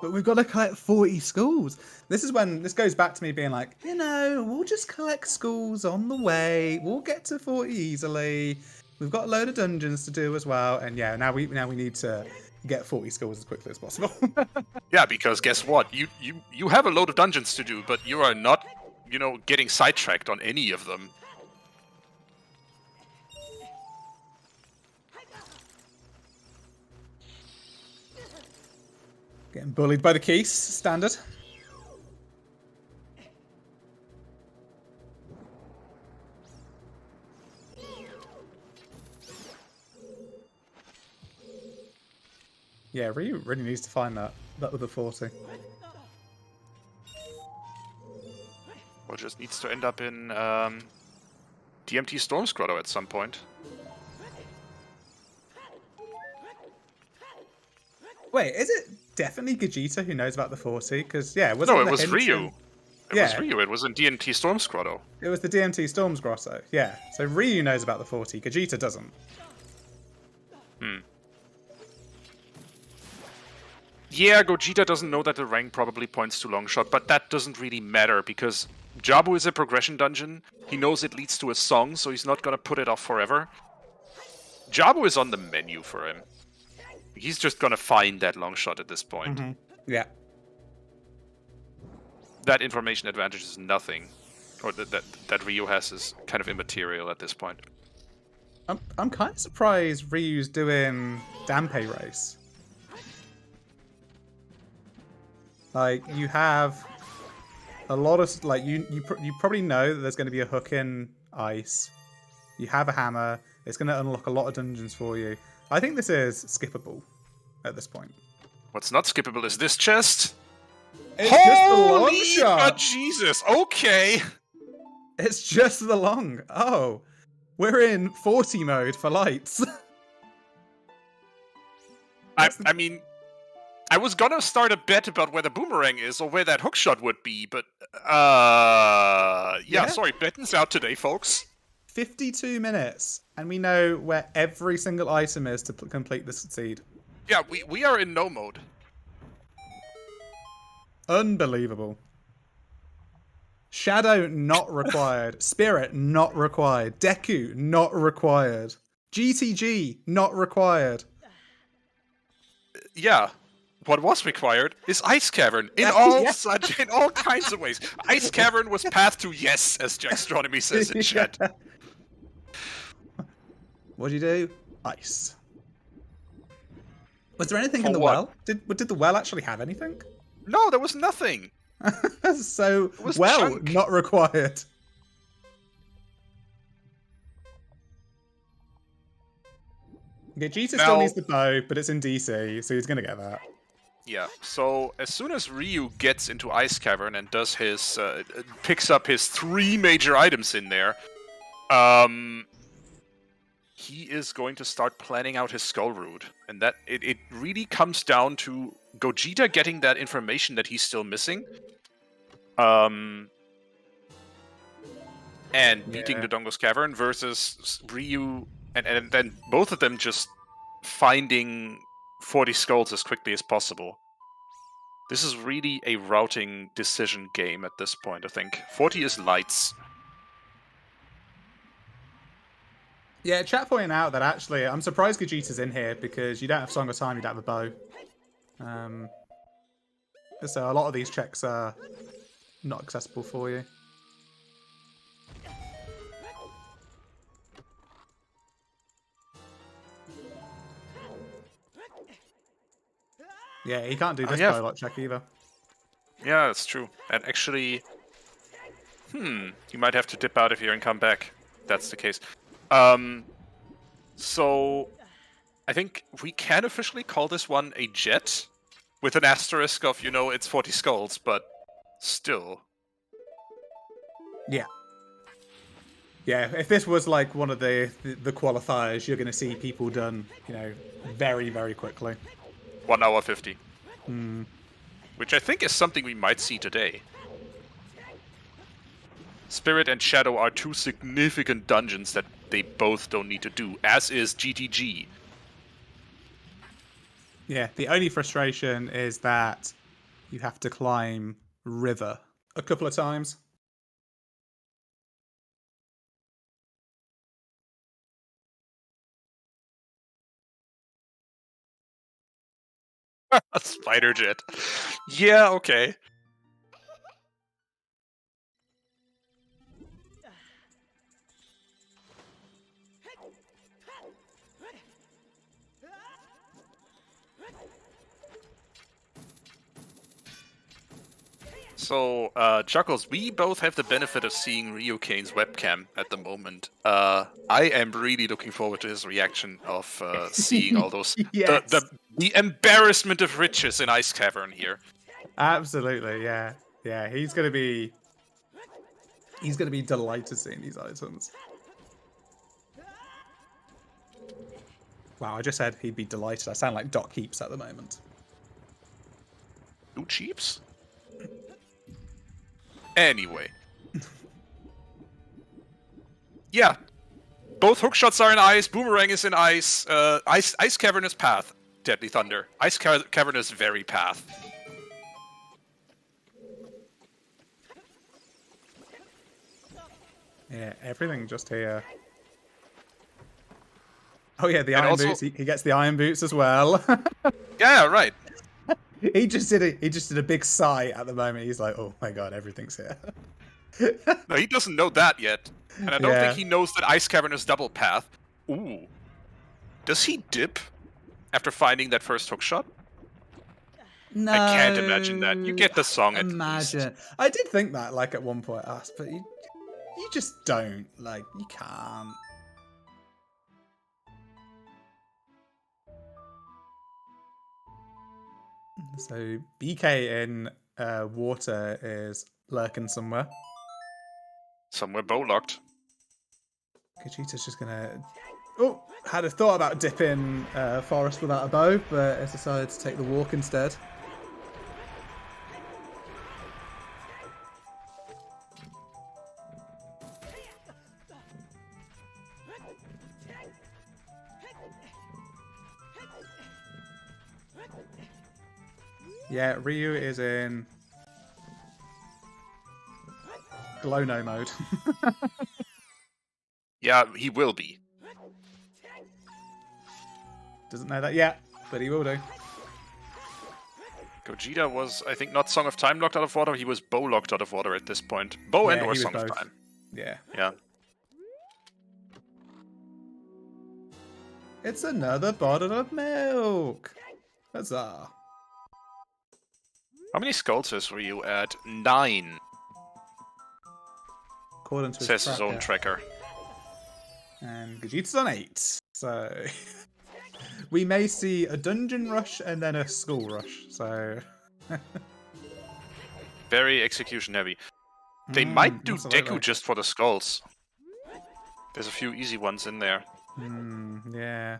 but we've got to collect 40 schools. This is when this goes back to me being like, we'll just collect schools on the way. We'll get to 40 easily. We've got a load of dungeons to do as well, and yeah, now we need to get 40 schools as quickly as possible. Yeah, because guess what? You have a load of dungeons to do, but you are not, getting sidetracked on any of them. Getting bullied by the keys, standard. Yeah, Ryu really needs to find that other 40. Or just needs to end up in DMT Storm's Grotto at some point. Wait, is it definitely Gogeta who knows about the 40? Because, yeah, No, it was Ryu. It was Ryu. It was in DMT Storm's Grotto. It was the DMT Storm's Grotto, yeah. So Ryu knows about the 40, Gogeta doesn't. Yeah, Gogeta doesn't know that the rank probably points to Longshot, but that doesn't really matter because Jabu is a progression dungeon. He knows it leads to a song, so he's not gonna put it off forever. Jabu is on the menu for him. He's just gonna find that Longshot at this point. Mm-hmm. Yeah. That information advantage is nothing. Or that Ryu has is kind of immaterial at this point. I'm kind of surprised Ryu's doing Dampe race. Like, you have a lot of, like, you probably know that there's going to be a hook in ice. You have a hammer. It's going to unlock a lot of dungeons for you. I think this is skippable at this point. What's not skippable is this chest. It's just the long shot. Jesus, okay. It's just the long. Oh, we're in 40 mode for lights. I mean, I was gonna start a bet about where the boomerang is or where that hookshot would be, but yeah, sorry, betting's out today, folks. 52 minutes, and we know where every single item is to complete this seed. Yeah, we are in no mode. Unbelievable. Shadow not required. Spirit not required. Deku not required. GTG not required. Yeah. What was required is Ice Cavern in in all kinds of ways. Ice Cavern was path to yes, as Jackstronomy says in chat. What'd you do? Ice. Was there anything in the what? well? Did the well actually have anything? No, there was nothing. So, was well, junk. not required. Gogeta still needs the bow, but it's in DC, so he's gonna get that. Yeah, so as soon as Ryu gets into Ice Cavern and does his, picks up his 3 major items in there, he is going to start planning out his skull route. And that, it really comes down to Gogeta getting that information that he's still missing, and beating the Dongo's Cavern versus Ryu, and then both of them just finding 40 skulls as quickly as possible. This is really a routing decision game at this point, I think. 40 is lights. Yeah, chat pointing out that actually, I'm surprised Gogeta's in here because you don't have Song of Time, you don't have a bow. So a lot of these checks are not accessible for you. Yeah, he can't do this bow lock check either. Yeah, that's true. And actually, you might have to dip out of here and come back. That's the case. So I think we can officially call this one a jet, with an asterisk of, it's 40 skulls, but still. Yeah. Yeah, if this was like one of the qualifiers, you're going to see people done, very, very quickly. 1 hour 50. Which I think is something we might see today. Spirit and Shadow are 2 significant dungeons that they both don't need to do, as is GTG. Yeah, the only frustration is that you have to climb river a couple of times. A spider jet. Yeah, okay. So, Chuckles, we both have the benefit of seeing RyuuKane's webcam at the moment. I am really looking forward to his reaction of seeing all those Yes. the embarrassment of riches in Ice Cavern here. Absolutely, yeah. Yeah, he's gonna be delighted seeing these items. Wow, I just said he'd be delighted. I sound like Doc Heaps at the moment. Two cheaps? Anyway. Yeah. Both hookshots are in ice, Boomerang is in ice, Ice Cavernous Path, Deadly Thunder. Ice Cavernous Very Path. Yeah, everything just here. Oh yeah, the And iron also- boots. He gets the iron boots as well. Yeah, right. He just did a big sigh at the moment. He's like, "Oh my god, everything's here." No, he doesn't know that yet. And I don't Yeah. think he knows that Ice Cavern is double path. Ooh. Does he dip after finding that first hookshot? No, I can't imagine that. You get the song at least. Imagine. I did think that, like, at one point, but you just don't. Like, you can't. So BK in water is lurking somewhere. Somewhere bow locked. Gogeta's just gonna. Oh, had a thought about dipping forest without a bow, but has decided to take the walk instead. Yeah, Ryu is in glow-no mode. Yeah, he will be. Doesn't know that yet, but he will do. Gogeta was, I think, not Song of Time locked out of water, he was bow locked out of water at this point. Bow Yeah, and he or was Song of both. Time. Yeah. Yeah. It's another bottle of milk. Huzzah. How many skulls is Ryu at? 9, According to his says his own tracker. tracker. And Gogeta's on 8. So we may see a dungeon rush and then a school rush. So Very execution heavy. They might do absolutely. Deku just for the skulls. There's a few easy ones in there. Yeah.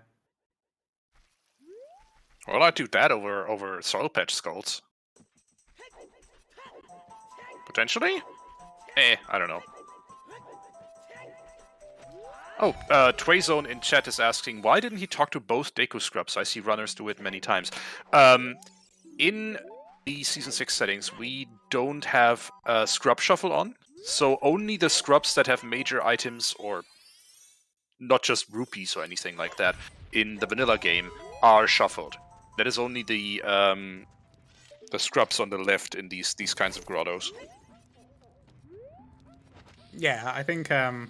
Well, I'd do that over Soil Patch skulls. Potentially? I don't know. Oh, Twayzone in chat is asking, why didn't he talk to both Deku Scrubs? I see runners do it many times. In the Season 6 settings, we don't have Scrub Shuffle on, so only the Scrubs that have major items, or not just rupees or anything like that, in the vanilla game, are shuffled. That is only the Scrubs on the left in these kinds of grottos. Yeah, I think Yeah,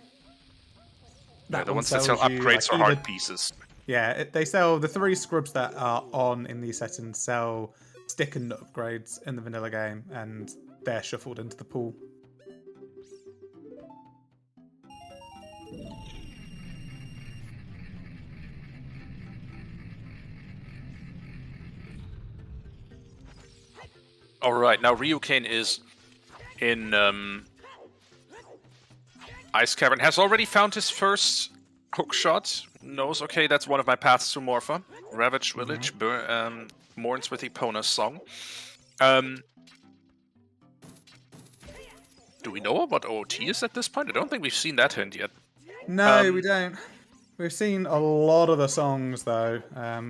the ones that sell upgrades or hard pieces. Yeah, they sell the 3 scrubs that are on in these settings sell stick and nut upgrades in the vanilla game, and they're shuffled into the pool. Alright, now RyuuKane is in Ice Cavern. Has already found his first hook shot. Knows, okay, that's one of my paths to Morpha. Ravaged Village, mourns with Epona's song. Do we know what OT is at this point? I don't think we've seen that hint yet. No, we don't. We've seen a lot of the songs though,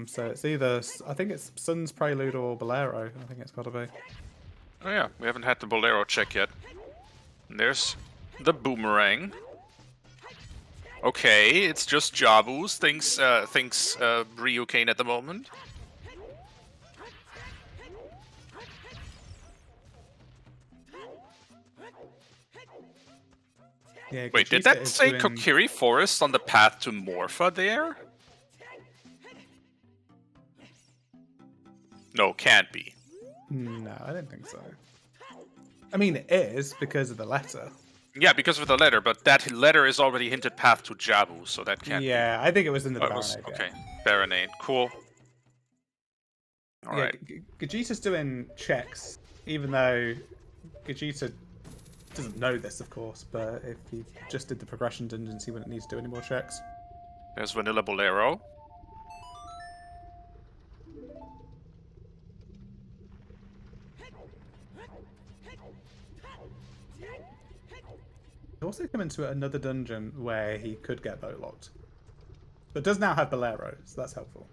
so it's either I think it's Sun's Prelude or Bolero. I think it's got to be. Oh yeah, we haven't had the Bolero check yet. And there's the boomerang. Okay, it's just Jabu's thinks RyuuKane at the moment. Yeah, wait, did that say Kokiri Forest on the path to Morpha there? No, can't be. No, I don't think so. I mean, it is because of the letter. Yeah, because of the letter, but that letter is already hinted path to Jabu, so that can't be. Yeah, I think it was in the Baronade. Okay, Baronade, cool. Alright. Gogeta's doing checks, even though Gogeta doesn't know this, of course, but if he just did the progression dungeons, he wouldn't need to do any more checks. There's Vanilla Bolero. He also come into another dungeon where he could get bow locked, but does now have Bolero, so that's helpful.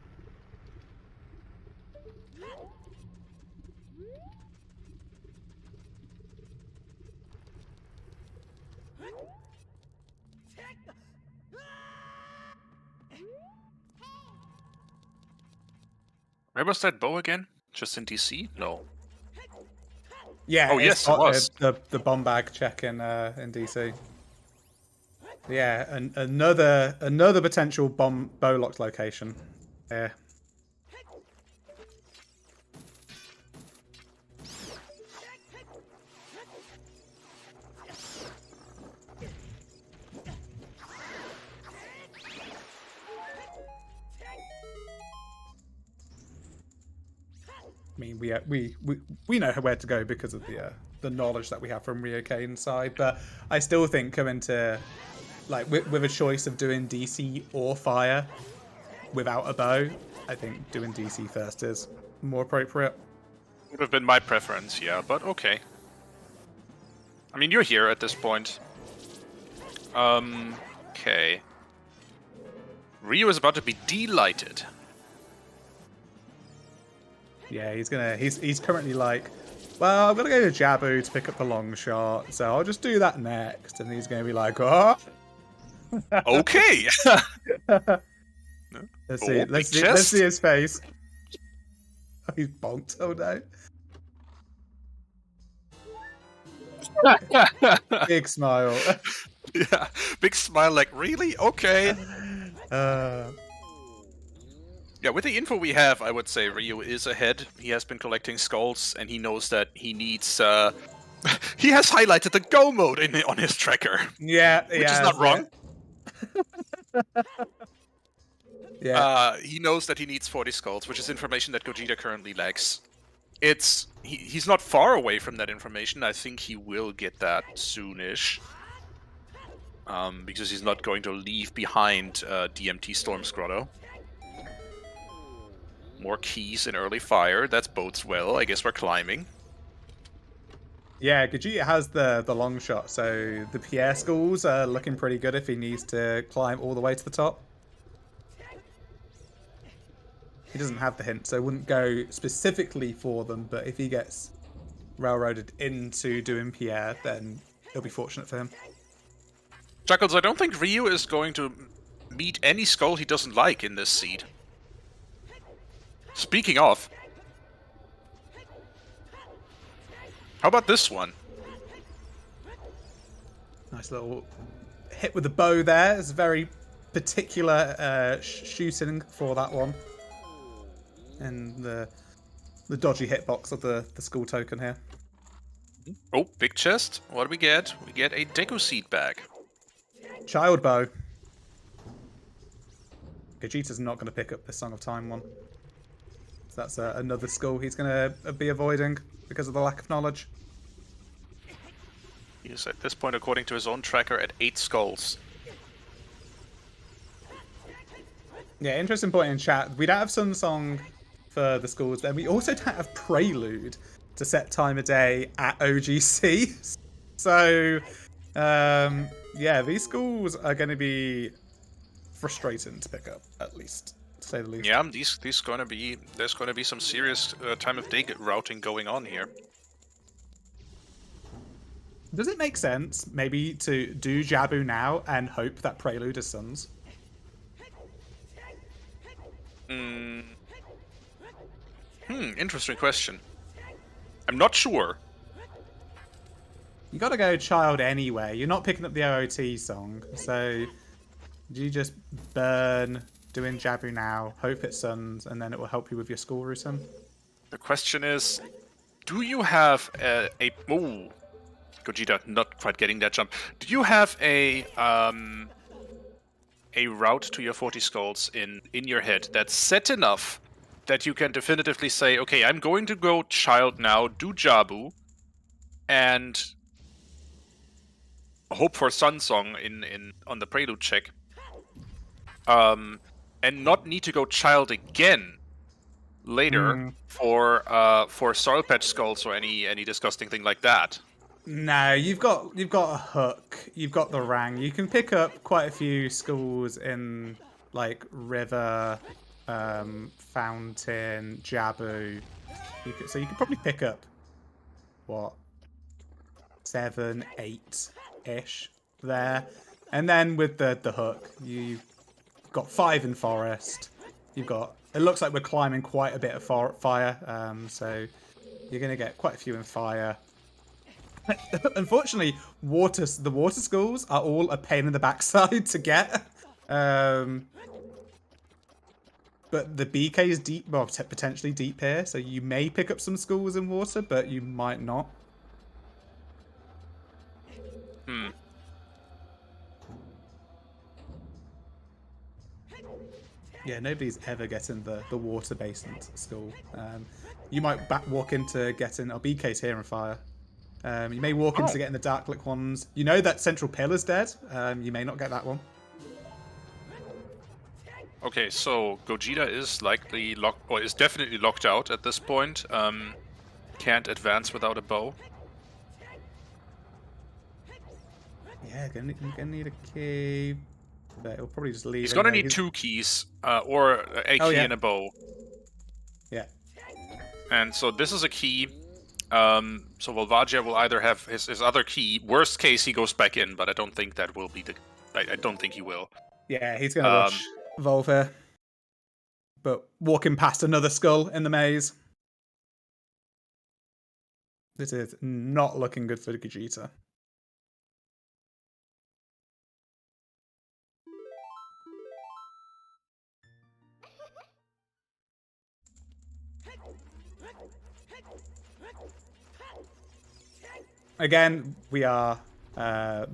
Where was that bow again? Just in DC? No. Yeah. Oh yes, it was the bomb bag check in DC. Yeah, another potential bow locked location. Yeah. I mean, we know where to go because of the knowledge that we have from RyuuKane's side, but I still think coming to like with a choice of doing DC or fire without a bow, I think doing DC first is more appropriate. Would have been my preference, yeah, but okay. I mean, you're here at this point. Okay. Ryu is about to be delighted. Yeah, he's currently like, well, I'm gonna go to Jabu to pick up the long shot, so I'll just do that next. And he's gonna be like, oh, okay. Let's see his face. Oh, he's bonked. Oh no. Big smile. Yeah, big smile. Like, really? Okay. Yeah, with the info we have, I would say Ryu is ahead. He has been collecting skulls, and he knows that he needs... he has highlighted the go mode on his tracker. Yeah, which is not wrong. Yeah. He knows that he needs 40 skulls, which is information that Gogeta currently lacks. He's not far away from that information. I think he will get that soonish. Because he's not going to leave behind DMT Storm's Grotto. More keys in early fire. That bodes well. I guess we're climbing. Yeah, Gogeta has the long shot, so the Pierre schools are looking pretty good if he needs to climb all the way to the top. He doesn't have the hint, so wouldn't go specifically for them, but if he gets railroaded into doing Pierre, then he'll be fortunate for him. Chuckles, I don't think Ryu is going to meet any skull he doesn't like in this seed. Speaking of, how about this one? Nice little hit with the bow there. It's very particular shooting for that one. And the dodgy hitbox of the school token here. Oh, big chest. What do we get? We get a Deku Seed bag. Child bow. Gogeta's not going to pick up the Song of Time one. So that's another skull he's going to be avoiding because of the lack of knowledge. He is at this point, according to his own tracker, at 8 skulls. Yeah, interesting point in chat. We don't have Sun Song for the schools, then we also don't have Prelude to set time of day at OGC. So, yeah, these schools are going to be frustrating to pick up, at least, to say the least. Yeah, there's gonna be some serious time of day routing going on here. Does it make sense, maybe, to do Jabu now and hope that Prelude is Suns? Interesting question. I'm not sure. You gotta go Child anyway. You're not picking up the OOT song, so do you just burn doing Jabu now, hope it Suns, and then it will help you with your school routine? The question is, do you have ooh, Gogeta not quite getting that jump. Do you have a route to your 40 skulls in your head that's set enough that you can definitively say, okay, I'm going to go Child now, do Jabu, and hope for Sun Song on the Prelude check, and not need to go Child again later for Soil Patch Skulls or any disgusting thing like that. No, you've got a hook. You've got the Rang. You can pick up quite a few schools in like River, Fountain, Jabu. So you could probably pick up what 7, 8-ish there, and then with the hook, you've got 5 in Forest. You've got. It looks like we're climbing quite a bit of fire, so you're gonna get quite a few in fire. Unfortunately, the water schools are all a pain in the backside to get. But the BK is deep, well, potentially deep here, so you may pick up some schools in water, but you might not. Yeah, nobody's ever getting the water basement school. You might walk into getting BK's here in fire. You may walk into getting the Dark-Lick ones. You know that Central Pillar's dead. You may not get that one. Okay, so Gogeta is likely locked, or is definitely locked out at this point. Can't advance without a bow. Yeah, gonna need a key. But he'll probably just leave. He's gonna need 2 keys, or a key and a bow. Yeah. And so this is a key. So Volvagia will either have his other key. Worst case, he goes back in, but I don't think that will be the. I don't think he will. Yeah, he's gonna rush Volv here. But walking past another skull in the maze. This is not looking good for Gogeta. Again, we are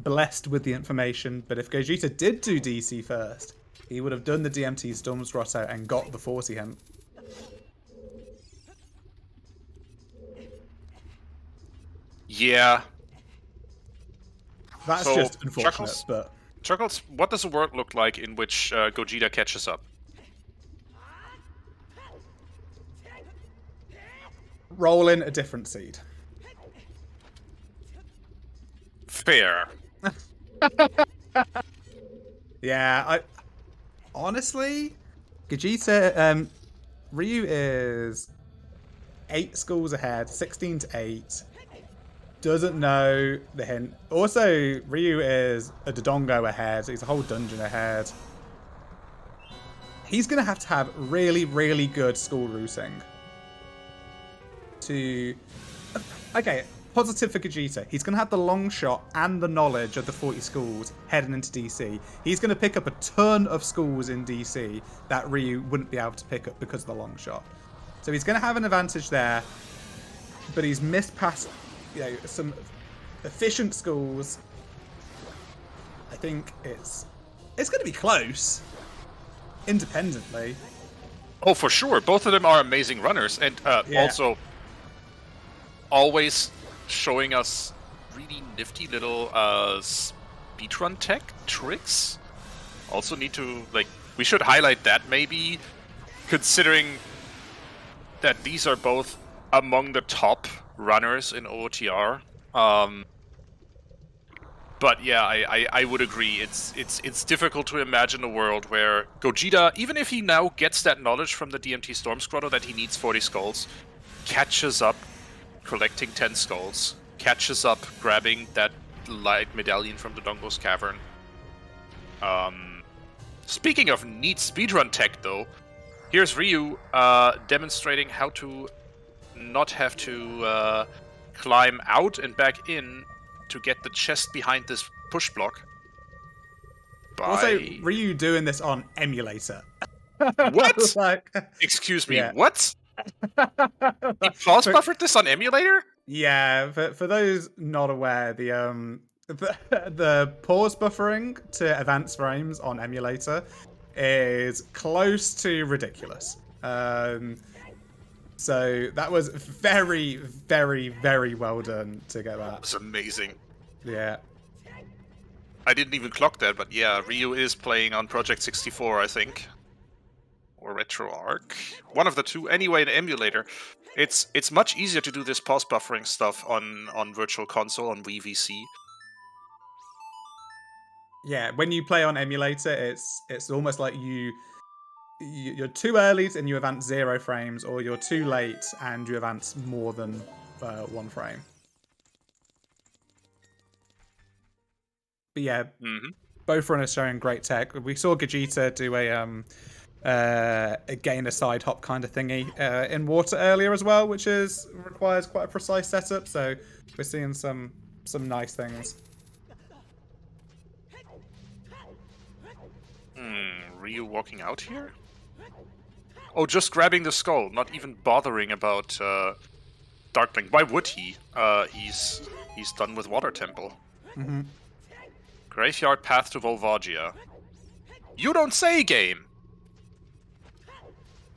blessed with the information, but if Gogeta did do DC first, he would have done the DMT Storm's Grotto and got the 40 hint. Yeah. That's so, just unfortunate, but... Chuckles, what does a world look like in which Gogeta catches up? Roll in a different seed. Fair. Yeah, honestly, Gogeta, Ryu is 8 schools ahead, 16 to 8. Doesn't know the hint. Also, Ryu is a Dodongo ahead. He's a whole dungeon ahead. He's going to have really, really good school routing to... Okay, positive for Gogeta. He's going to have the long shot and the knowledge of the 40 schools heading into DC. He's going to pick up a ton of schools in DC that Ryu wouldn't be able to pick up because of the long shot. So he's going to have an advantage there, but he's missed past... some efficient schools. I think it's going to be close, independently. Oh, for sure. Both of them are amazing runners, and also always showing us really nifty little speedrun tech tricks. Also need to, we should highlight that maybe, considering that these are both among the top runners in OoTR. But yeah, I would agree. It's difficult to imagine a world where Gogeta, even if he now gets that knowledge from the DMT Storm Grotto that he needs 40 skulls, catches up collecting 10 skulls, catches up grabbing that light medallion from the Dongo's Cavern. Speaking of neat speedrun tech, though, here's Ryu demonstrating how to not have to climb out and back in to get the chest behind this push block. Also, Ryu doing this on emulator. What? Like, excuse me, yeah. what? He pause buffered this on emulator? Yeah, for those not aware, the pause buffering to advance frames on emulator is close to ridiculous. So that was very, very, very well done to get that. That was amazing. Yeah. I didn't even clock that, but yeah, Ryu is playing on Project 64, I think. Or RetroArch. One of the two. Anyway, an emulator. It's much easier to do this pause buffering stuff on Virtual Console, on VVC. Yeah, when you play on emulator, it's almost like you're too early and you advance 0 frames, or you're too late and you advance more than 1 frame. But yeah, both runners showing great tech. We saw Gogeta do a gain a side hop kind of thingy in water earlier as well, which requires quite a precise setup. So we're seeing some nice things. Ryu walking out here? Oh, just grabbing the skull, not even bothering about Darkling. Why would he? He's done with Water Temple. Graveyard Path to Volvagia. You don't say, game!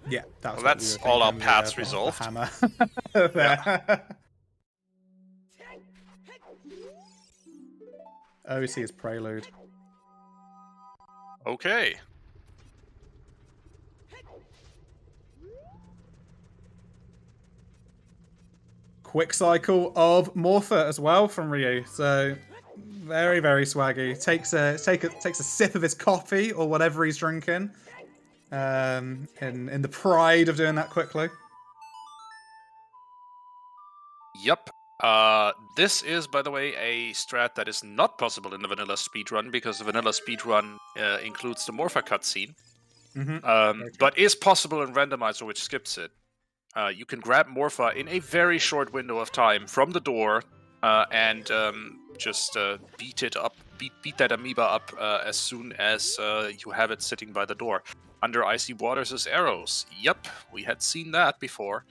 Yeah, that's, that's all our paths resolved. Hammer. Yeah. Oh, we see his prelude. Okay. Quick cycle of Morpher as well from Ryu. So very, very swaggy. Takes a sip of his coffee or whatever he's drinking. In the pride of doing that quickly. Yep. This is, by the way, a strat that is not possible in the vanilla speedrun, because the vanilla speedrun includes the Morpher cutscene. But is possible in Randomizer, which skips it. You can grab Morpher in a very short window of time from the door and just beat it up, beat that amoeba up as soon as you have it sitting by the door. Under Icy Waters as arrows. Yep, we had seen that before.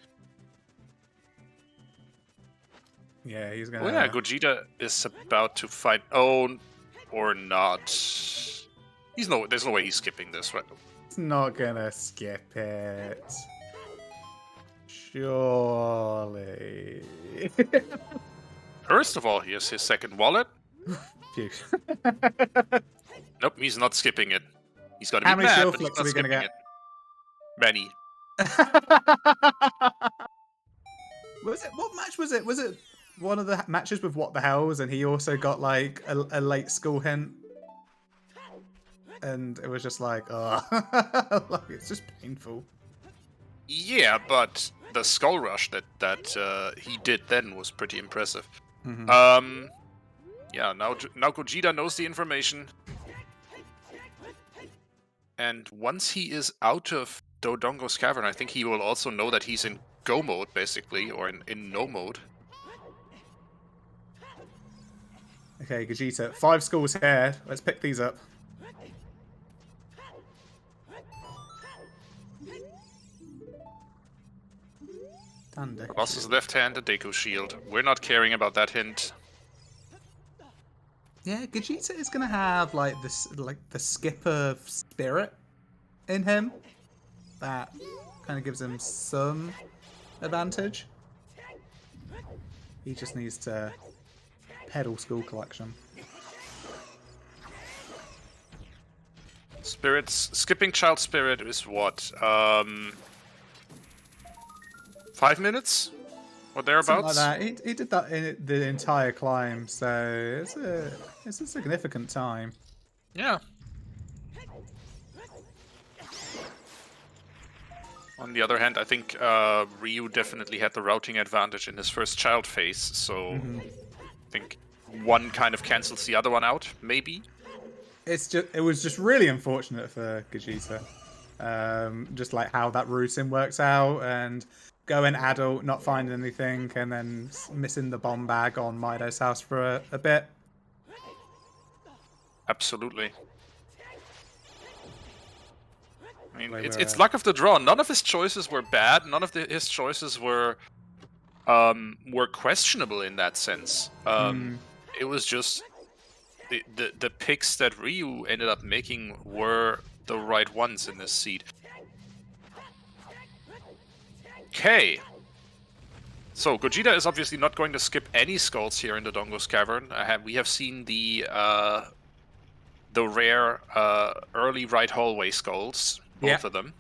Yeah, he's gonna... Oh yeah, Gogeta is about to fight... Oh, or not. There's no way he's skipping this, right? He's not gonna skip it. Surely. First of all, here's his second wallet. Phew. Nope, he's not skipping it. He's got to be How many mad, shield but he's flicks not are we gonna skipping get? it. Many. What match was it? Was it one of the matches with What the Hells, and he also got like a late school hint? And it was just like, oh, like, it's just painful. Yeah, but the skull rush that he did then was pretty impressive. Yeah, now Gogeta knows the information. And once he is out of Dodongo's Cavern, I think he will also know that he's in go mode, basically, or in no mode. Okay, Gogeta, 5 skulls here. Let's pick these up. Boss's left hand, a Deku shield. We're not caring about that hint. Yeah, Gogeta is gonna have like this, like the skipper spirit in him. That kind of gives him some advantage. He just needs to pedal Skull Collection. Skipping Child Spirit is what? 5 minutes? or Something thereabouts. like that. He did that in the entire climb, so it's a significant time. Yeah. On the other hand, I think Ryu definitely had the routing advantage in his first child phase, so I think one kind of cancels the other one out, maybe. It was just really unfortunate for Gogeta. Just like how that routine works out, and going adult, not finding anything, and then missing the bomb bag on Mido's house for a bit. Absolutely. I mean, it's luck of the draw. None of his choices were bad. None of his choices were questionable in that sense. It was just the picks that Ryu ended up making were the right ones in this seed. Okay. So Gogeta is obviously not going to skip any skulls here in the Dongo's Cavern. We have seen the rare early right hallway skulls, both of them.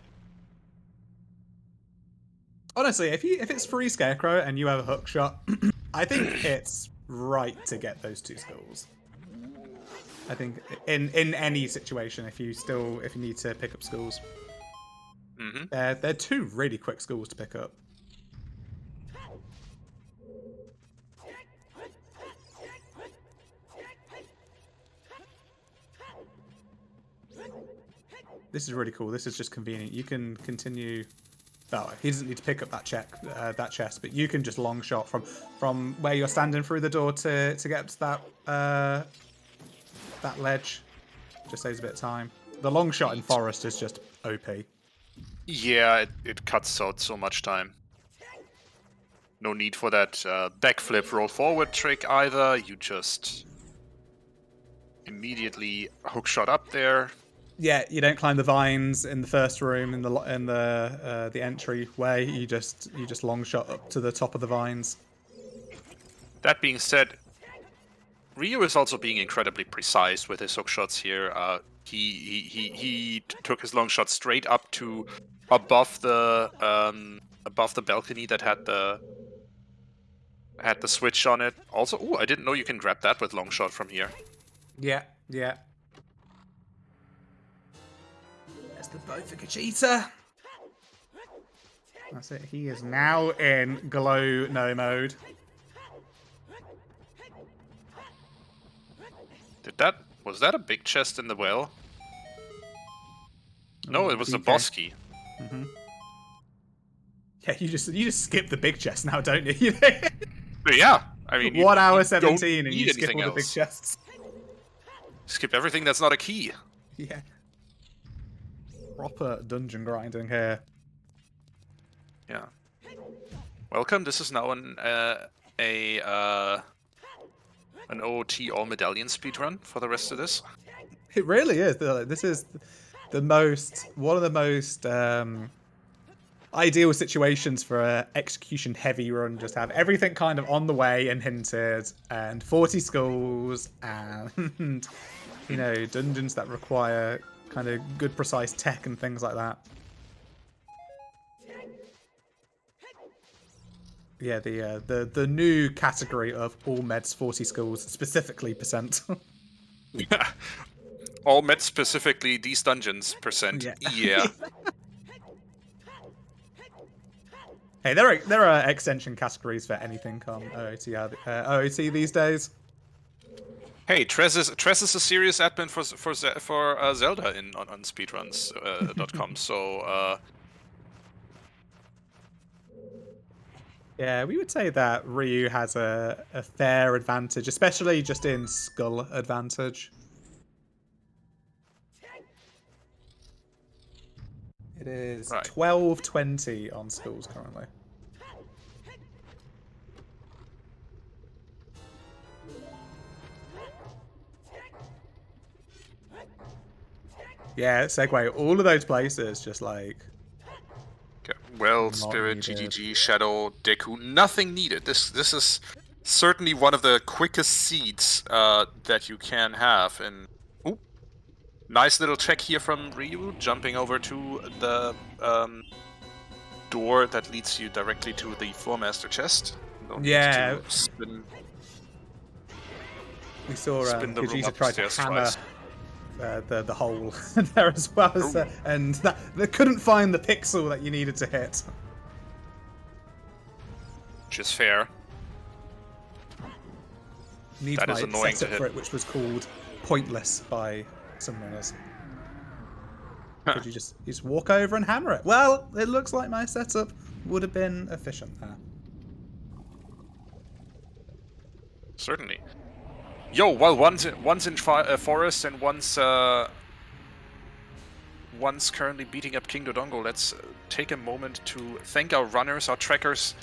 Honestly, if it's free Scarecrow and you have a hook shot, I think it's right to get those 2 skulls. I think in any situation, if you need to pick up skulls, they're 2 really quick skulls to pick up. This is really cool. This is just convenient. You can continue. Oh, he doesn't need to pick up that chest, but you can just long shot from where you're standing through the door to get up to that ledge. Just saves a bit of time. The long shot in forest is just OP. Yeah, it cuts out so much time. No need for that backflip roll forward trick either. You just immediately hookshot up there. Yeah, you don't climb the vines in the first room in the entryway. You just long shot up to the top of the vines. That being said, Ryu is also being incredibly precise with his hook shots here. He took his long shot straight up to above the balcony that had the switch on it. Also, ooh, I didn't know you can grab that with long shot from here. Yeah. There's the bow for Gogeta. That's it. He is now in glow no mode. Was that a big chest in the well? No, it was a boss key. Yeah, you just skip the big chest now, don't you? Yeah, I mean, 1 hour 17 and you skip all the big chests. Skip everything that's not a key. Yeah. Proper dungeon grinding here. Yeah. Welcome. This is now an OOT all medallion speedrun for the rest of this. It really is. This is one of the most ideal situations for an execution heavy run. Just have everything kind of on the way and hinted, and 40 skulls, and dungeons that require kind of good precise tech and things like that. Yeah, the new category of all meds 40 skulls, specifically percent. All meds specifically these dungeons percent. Yeah. Hey, there are extension categories for anything on OOT these days. Hey, Trez is a serious admin for Zelda on speedruns.com. So yeah, we would say that Ryu has a fair advantage, especially just in skull advantage. It is 12-20 on skulls currently. Yeah, segue. All of those places, just like... Well, Spirit, GGG, Shadow, Deku, nothing needed. This is certainly one of the quickest seeds that you can have. And ooh, nice little check here from Ryu, jumping over to the door that leads you directly to the Four Master chest. No need Yeah. to spin We saw the room Gogeta try to upstairs hammer twice. the hole there as well, and they couldn't find the pixel that you needed to hit. Which is fair. Needs That is my annoying to setup hit. for it, which was called pointless by some runners. Could you just walk over and hammer it? Well, it looks like my setup would have been efficient there. Certainly. Yo, well, one's in forest and one's currently beating up King Dodongo. Let's take a moment to thank our runners, our trackers.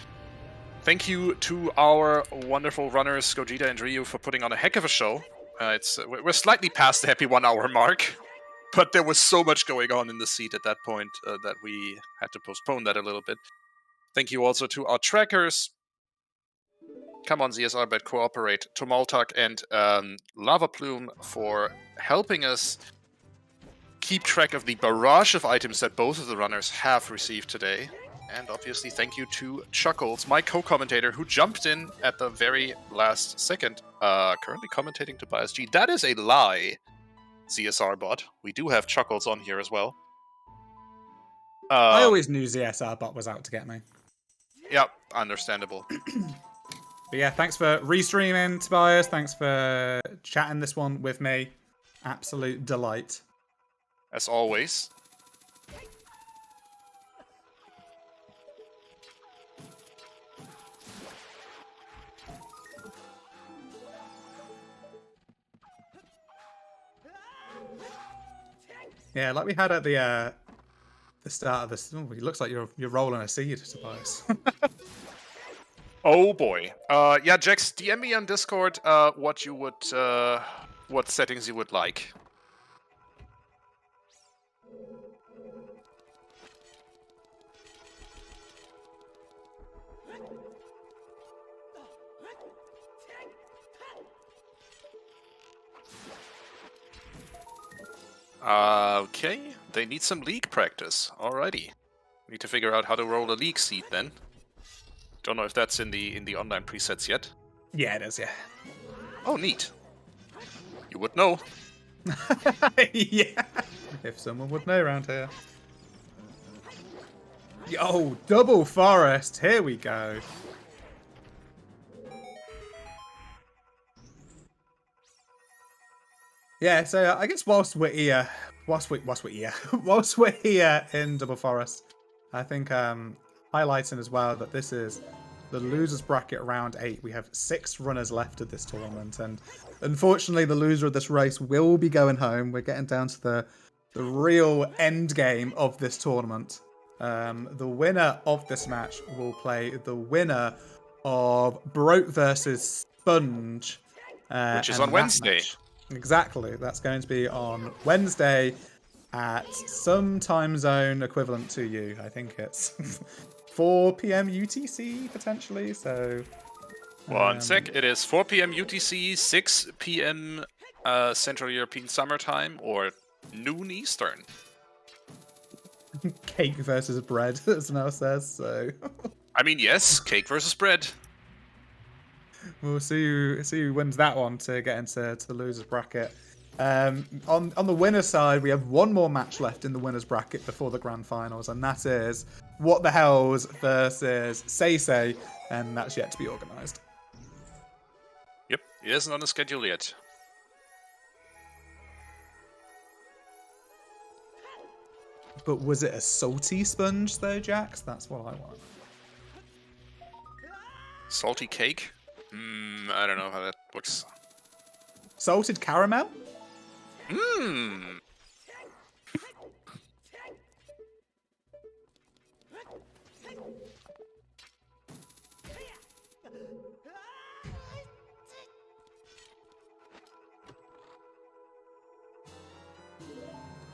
Thank you to our wonderful runners, Gogeta and Ryu, for putting on a heck of a show. We're slightly past the happy 1 hour mark, but there was so much going on in the seat at that point that we had to postpone that a little bit. Thank you also to our trackers. Come on, ZSR, cooperate. Tumultuck and Lava Plume for helping us keep track of the barrage of items that both of the runners have received today. And obviously thank you to Chuckles, my co-commentator, who jumped in at the very last second, currently commentating Tobias G. That is a lie, ZSR bot. We do have Chuckles on here as well. I always knew ZSR bot was out to get me. Yeah, understandable. But yeah, thanks for restreaming, Tobias. Thanks for chatting this one with me. Absolute delight. As always. Yeah, like we had at the start of this. Oh, it looks like you're rolling a seed, Tobias. Oh boy. Yeah, Jax, DM me on Discord what you would what settings you would like. Okay, they need some League practice. Alrighty. Need to figure out how to roll a League seed then. Don't know if that's in the online presets yet. Yeah, it is, yeah. Oh, neat. You would know. Yeah. If someone would know around here. Yo, double forest. Here we go. Yeah, so I guess whilst we're here in Double Forest, I think highlighting as well that this is the losers bracket round 8. We have 6 runners left of this tournament, and unfortunately, the loser of this race will be going home. We're getting down to the real end game of this tournament. The winner of this match will play the winner of Broke versus Sponge, which is on Wednesday. Exactly. That's going to be on Wednesday at some time zone equivalent to you. I think it's 4 p.m. UTC, potentially. So. One sec. It is 4 p.m. UTC, 6 p.m. Central European Summer Time, or noon Eastern. Cake versus bread, as Mel says. So. I mean, yes, cake versus bread. We'll see who wins that one to get into the losers bracket. On the winner's side, we have one more match left in the winner's bracket before the grand finals, and that is What the Hells versus Say, and that's yet to be organised. Yep, it isn't on the schedule yet. But was it a salty sponge though, Jax? That's what I want. Salty cake? I don't know how that looks. Salted caramel? Mmm.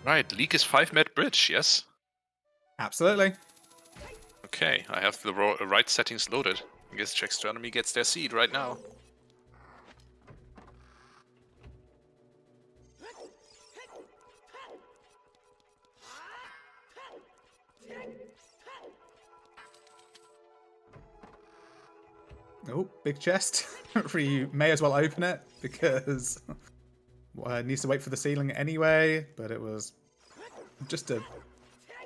Right, League is 5-met bridge, yes? Absolutely. Okay, I have the right settings loaded. I guess Jackstronomy gets their seed right now. Oh, big chest. Ryu may as well open it because needs to wait for the ceiling anyway, but it was just a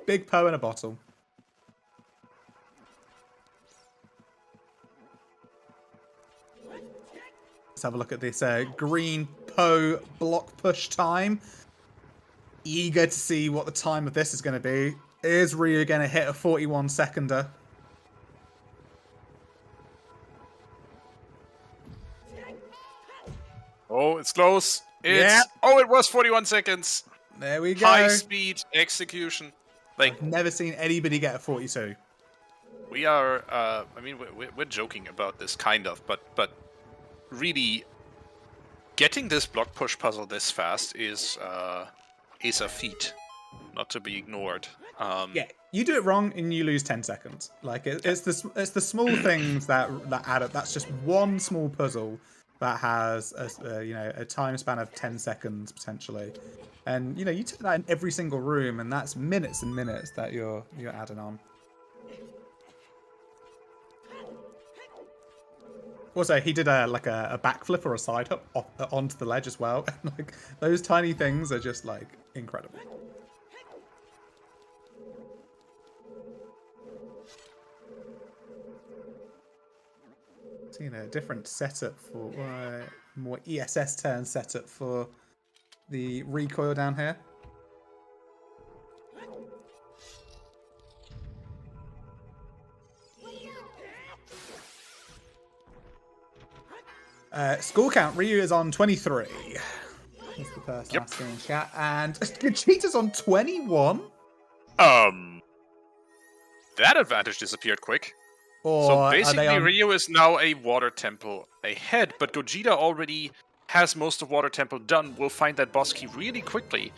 big Poe in a bottle. Let's have a look at this green Poe block push time. Eager to see what the time of this is going to be. Is Ryu going to hit a 41 seconder? Oh, it's close. Oh, it was 41 seconds. There we go. High speed execution. Like, I've never seen anybody get a 42. we are, I mean, we're joking about this kind of, but really, getting this block push puzzle this fast is a feat, not to be ignored. Yeah, you do it wrong and you lose 10 seconds. Like it's the small things that add up. That's just one small puzzle that has a time span of 10 seconds potentially, and you take that in every single room, and that's minutes and minutes that you're adding on. Also, he did a backflip or a side hop onto the ledge as well. Like those tiny things are just like incredible. Seeing a different setup for more ESS turn setup for the recoil down here. Score count, Ryu is on 23. That's the person asking in chat. And Gogeta's on 21? That advantage disappeared quick. Or so basically, Ryu is now a water temple ahead, but Gogeta already has most of water temple done. We'll find that boss key really quickly.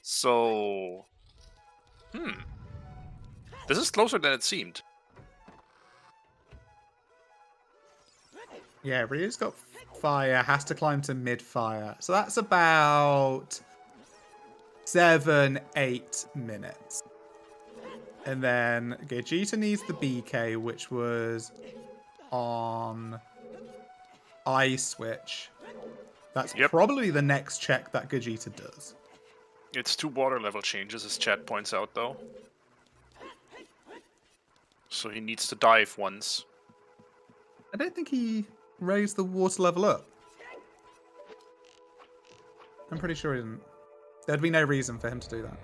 So, this is closer than it seemed. Yeah, Ryu's got fire, has to climb to mid-fire. So that's about 7-8 minutes. And then Gogeta needs the BK, which was on I switch. That's probably the next check that Gogeta does. It's 2 water level changes, as chat points out, though. So he needs to dive once. I don't think he raised the water level up. I'm pretty sure he didn't. There'd be no reason for him to do that.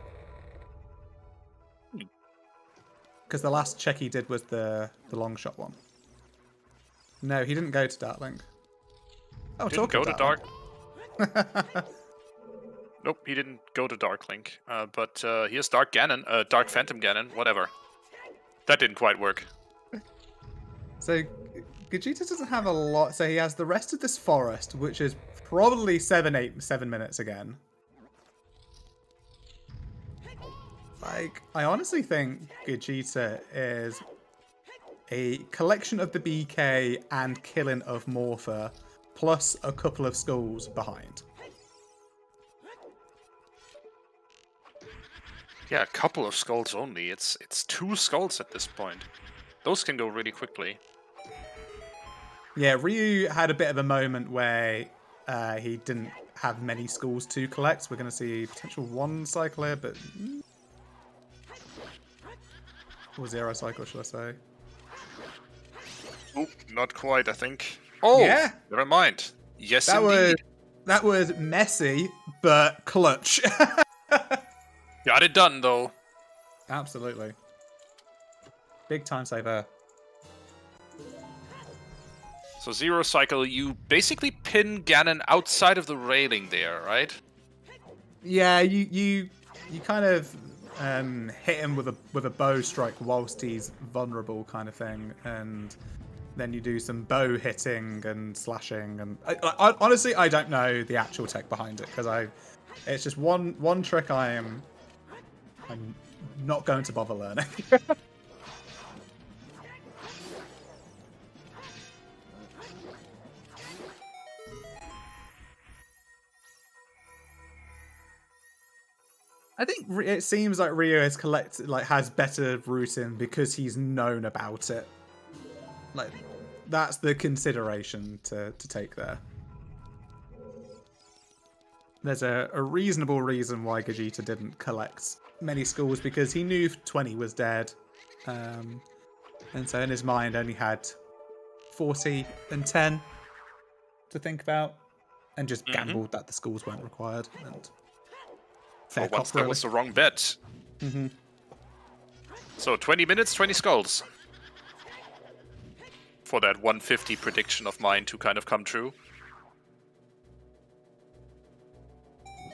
Because the last check he did was the long shot one. No, he didn't go to Dark Link. Oh, didn't go to Dark. Nope, he didn't go to Dark Link. But here's Dark Ganon, Dark Phantom Ganon, whatever. That didn't quite work. So Gogeta doesn't have a lot. So he has the rest of this forest, which is probably 7 minutes again. Like, I honestly think Gogeta is a collection of the BK and killing of Morpher, plus a couple of skulls behind. Yeah, a couple of skulls only. It's 2 skulls at this point. Those can go really quickly. Yeah, Ryu had a bit of a moment where he didn't have many skulls to collect. We're going to see potential 1 cycle here, but... Or 0 cycle, should I say? Oh, not quite, I think. Oh, yeah. Never mind. Yes, indeed. That was messy, but clutch. Got it done, though. Absolutely. Big time saver. So 0 cycle, you basically pin Ganon outside of the railing there, right? Yeah, you kind of hit him with a bow strike whilst he's vulnerable, kind of thing, and then you do some bow hitting and slashing. And I honestly, I don't know the actual tech behind it because it's just one trick I'm not going to bother learning. I think it seems like Ryu has better routing because he's known about it. Like that's the consideration to take there. There's a reasonable reason why Gogeta didn't collect many skulls, because he knew 20 was dead. And so in his mind only had 40 and 10 to think about, and just gambled that the skulls weren't required. And for once, that was the wrong bet. So 20 minutes, 20 skulls. For that 150 prediction of mine to kind of come true.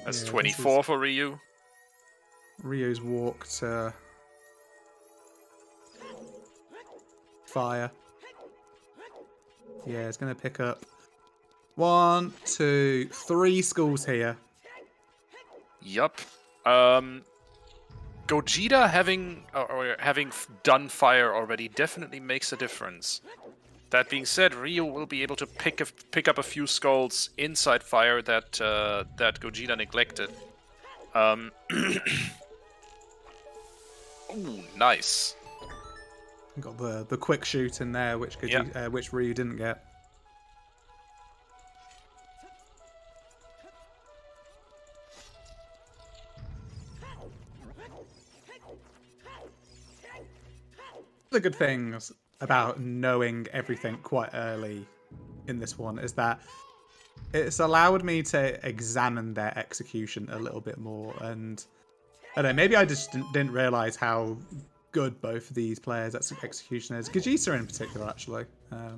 That's 24 for Ryu. Ryu's walk to fire. Yeah, it's going to pick up 1, 2, 3 skulls here. Yup. Gogeta having done fire already definitely makes a difference. That being said, Ryu will be able to pick up a few skulls inside fire that Gogeta neglected. Ooh, nice. Got the quick shoot in there, which which Ryu didn't get. The good things about knowing everything quite early in this one is that it's allowed me to examine their execution a little bit more, and I don't know, maybe I just didn't realize how good both of these players' execution is. Gogeta in particular, actually. Yeah,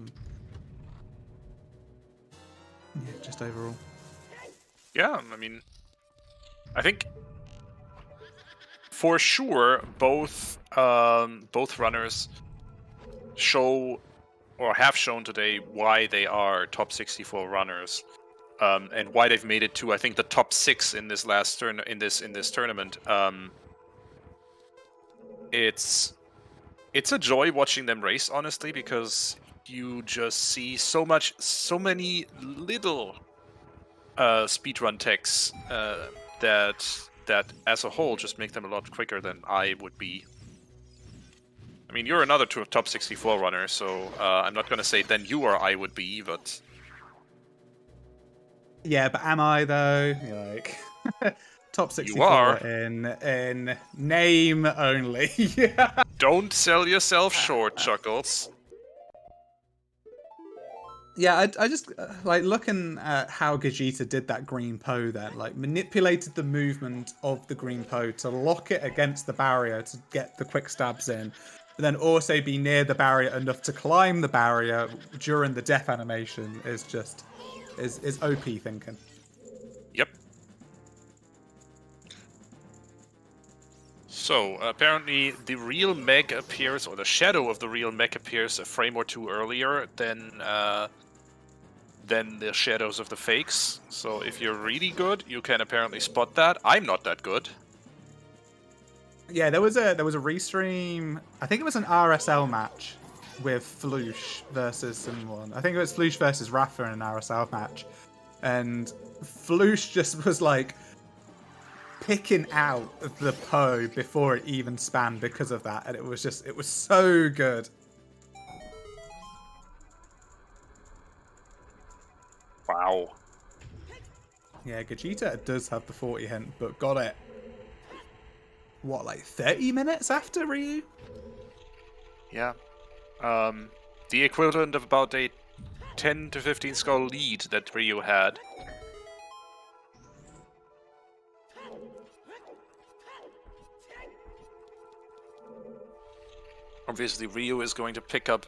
just overall. Yeah, I mean, I think for sure both runners show or have shown today why they are top 64 runners, and why they've made it to, I think, the top 6 in this last in this tournament. It's a joy watching them race, honestly, because you just see so many little speedrun techs that as a whole just make them a lot quicker than I would be. I mean, you're another top 64 runner, so I'm not going to say then you or I would be, but... Yeah, but am I, though? You're like... top 64 you are. In name only. Don't sell yourself short, Chuckles. Yeah, I just like looking at how Gogeta did that green Poe then, like manipulated the movement of the green Poe to lock it against the barrier to get the quick stabs in, but then also be near the barrier enough to climb the barrier during the death animation is OP thinking. Yep. So, apparently the real mech appears, or the shadow of the real mech appears a frame or two earlier than the shadows of the fakes. So if you're really good, you can apparently spot that. I'm not that good. Yeah, there was a restream. I think it was an RSL match with Floosh versus someone. I think it was Floosh versus Rafa in an RSL match, and Floosh just was like picking out the Poe before it even spanned because of that, and it was so good. Wow. Yeah, Gogeta does have the 40 hint, but got it. What, like 30 minutes after Ryu? Yeah. The equivalent of about a 10 to 15 skull lead that Ryu had. Obviously, Ryu is going to pick up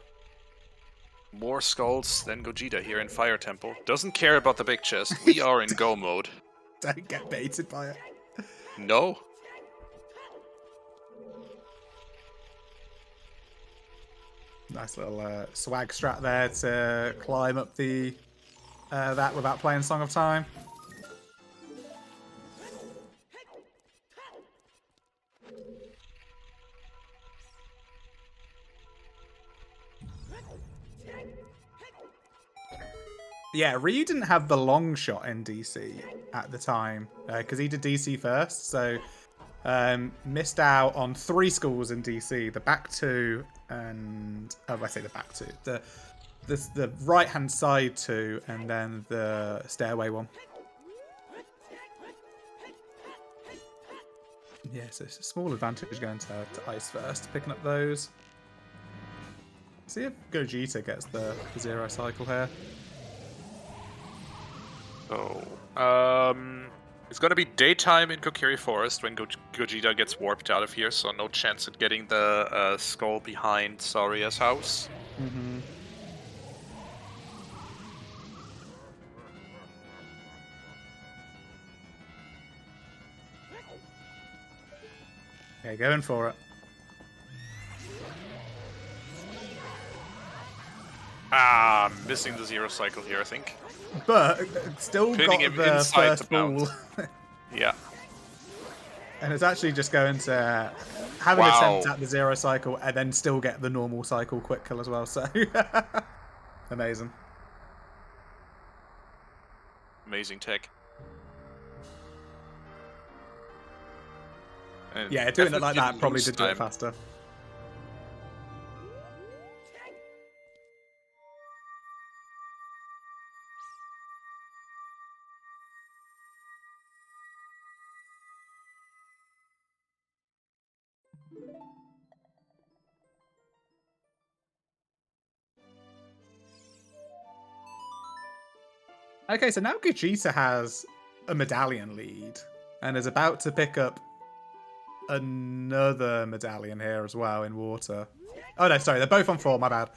more skulls than Gogeta here in Fire Temple. Doesn't care about the big chest. We are in go mode. Don't get baited by it. No. Nice little swag strat there to climb up the that without playing Song of Time. Yeah, Ryu didn't have the long shot in DC at the time because he did DC first, so missed out on 3 skulls in DC. The back 2 and I say the back 2, the This the right-hand side two, and then the stairway one. Yeah, so it's a small advantage going to ice first, picking up those. See if Gogeta gets the zero cycle here. So, it's gonna be daytime in Kokiri Forest when Gogeta gets warped out of here, so no chance at getting the skull behind Saria's house. Mm-hmm. Okay, going for it. Ah, missing the zero cycle here, I think. But still Pinning got him the inside first the mount. ball. Yeah. And it's actually just going to have an attempt at the zero cycle and then still get the normal cycle quick kill as well. So amazing. Amazing tech. And Yeah, doing it like that definitely probably lose did do it time. faster. Okay, so now Gogeta has a medallion lead and is about to pick up another medallion here as well in water. Oh no, sorry, they're both on 4, my bad.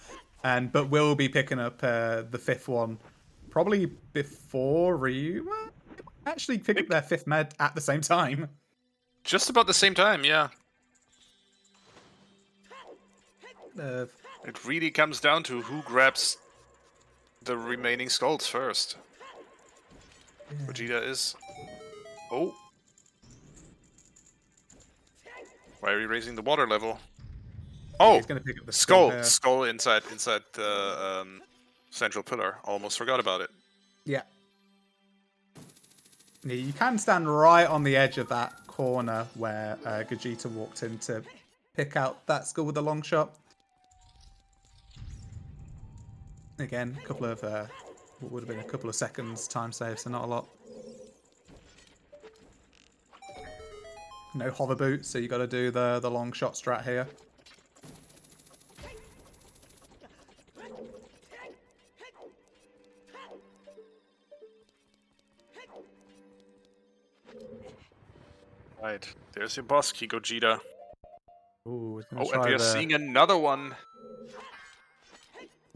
But we'll be picking up the 5th one probably before Ryu. Well, actually pick up their 5th med at the same time. Just about the same time, yeah. It really comes down to who grabs the remaining skulls first. Yeah. Gogeta is... Oh. Why are we raising the water level? Oh! He's gonna pick up the skull inside the central pillar. Almost forgot about it. Yeah. Yeah, you can stand right on the edge of that corner where Gogeta walked in to pick out that skull with a long shot. Again, a couple of what would have been a couple of seconds time save, so not a lot. No hover boot, so you got to do the long shot strat here. Right, there's your boss key, Gogeta. Ooh, and we are seeing another one.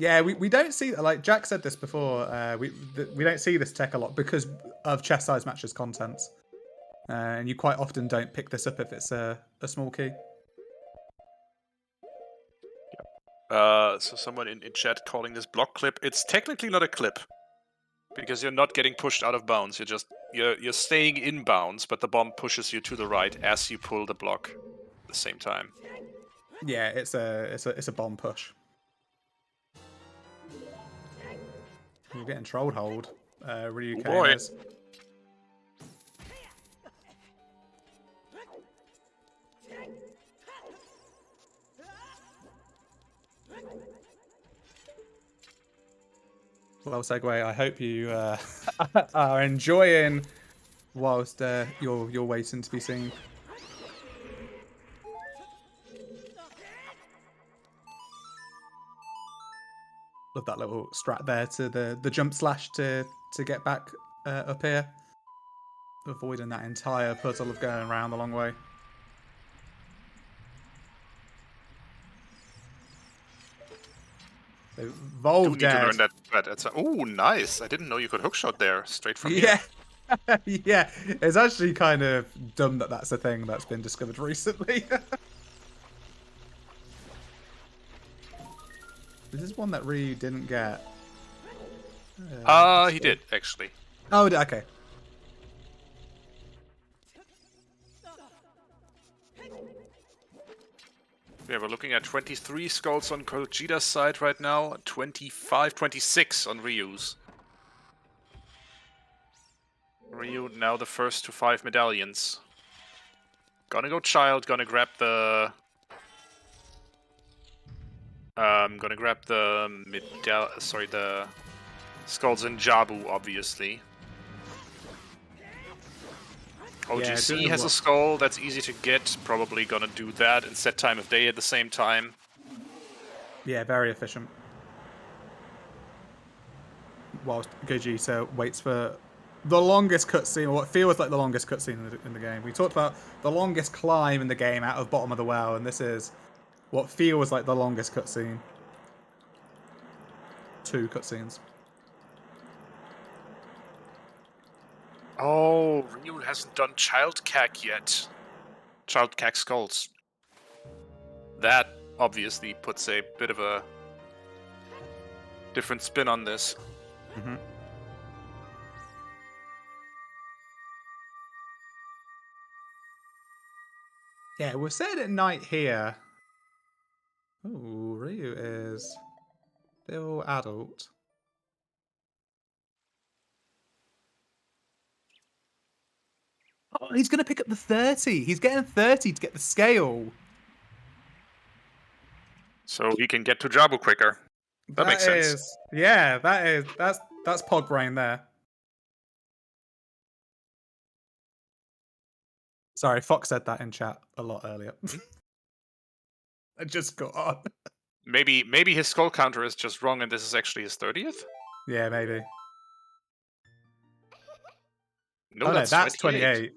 Yeah, we don't see, like Jack said this before, we don't see this tech a lot because of chest size matches contents. And you quite often don't pick this up if it's a small key. So someone in chat calling this block clip. It's technically not a clip because you're not getting pushed out of bounds. You're staying in bounds, but the bomb pushes you to the right as you pull the block at the same time. Yeah, it's a bomb push. We're getting trolled hold. RyuuKane is. Well, segue. I hope you are enjoying whilst you're waiting to be seen. Love that little strat there to the jump slash to get back up here, avoiding that entire puzzle of going around the long way. So Volve dead. Oh, nice! I didn't know you could hookshot there straight from here. Yeah, it's actually kind of dumb that that's a thing that's been discovered recently. This is one that Ryu didn't get. He did actually. Oh, okay. Yeah, we're looking at 23 skulls on Gogeta's side right now, 25, 26 on Ryu's. Ryu now the first to 5 medallions. Gonna go child, gonna grab the I'm gonna grab the the skulls in Jabu, obviously. OGC has a skull that's easy to get. Probably gonna do that and set time of day at the same time. Yeah, very efficient. Whilst Gogeta waits for the longest cutscene, or what feels like the longest cutscene in the game. We talked about the longest climb in the game out of bottom of the well, and this is what feels like the longest cutscene. 2 cutscenes. Oh, Ryu hasn't done Child Cack yet. Child Cack skulls. That obviously puts a bit of a different spin on this. Mm-hmm. Yeah, we're set at night here. Ooh, Ryu is still adult. Oh, he's going to pick up the 30. He's getting 30 to get the scale. So he can get to Jabu quicker. That makes sense. Yeah, that's Pog Brain there. Sorry, Fox said that in chat a lot earlier. I just got on. Maybe his skull counter is just wrong and this is actually his 30th? Yeah, maybe. No, that's 28.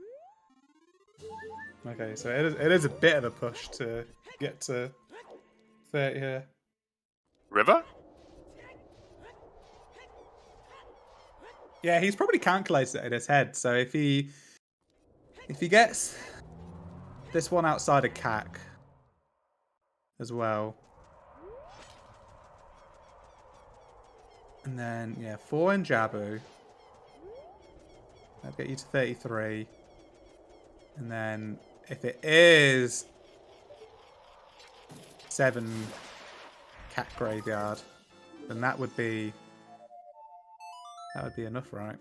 Okay, so it is a bit of a push to get to 30 here. River? Yeah, he's probably calculated it in his head. So if he gets this one outside of CAC as well, and then yeah, 4 in Jabu, that'll get you to 33. And then if it is 7 CAC Graveyard, then that would be enough, right?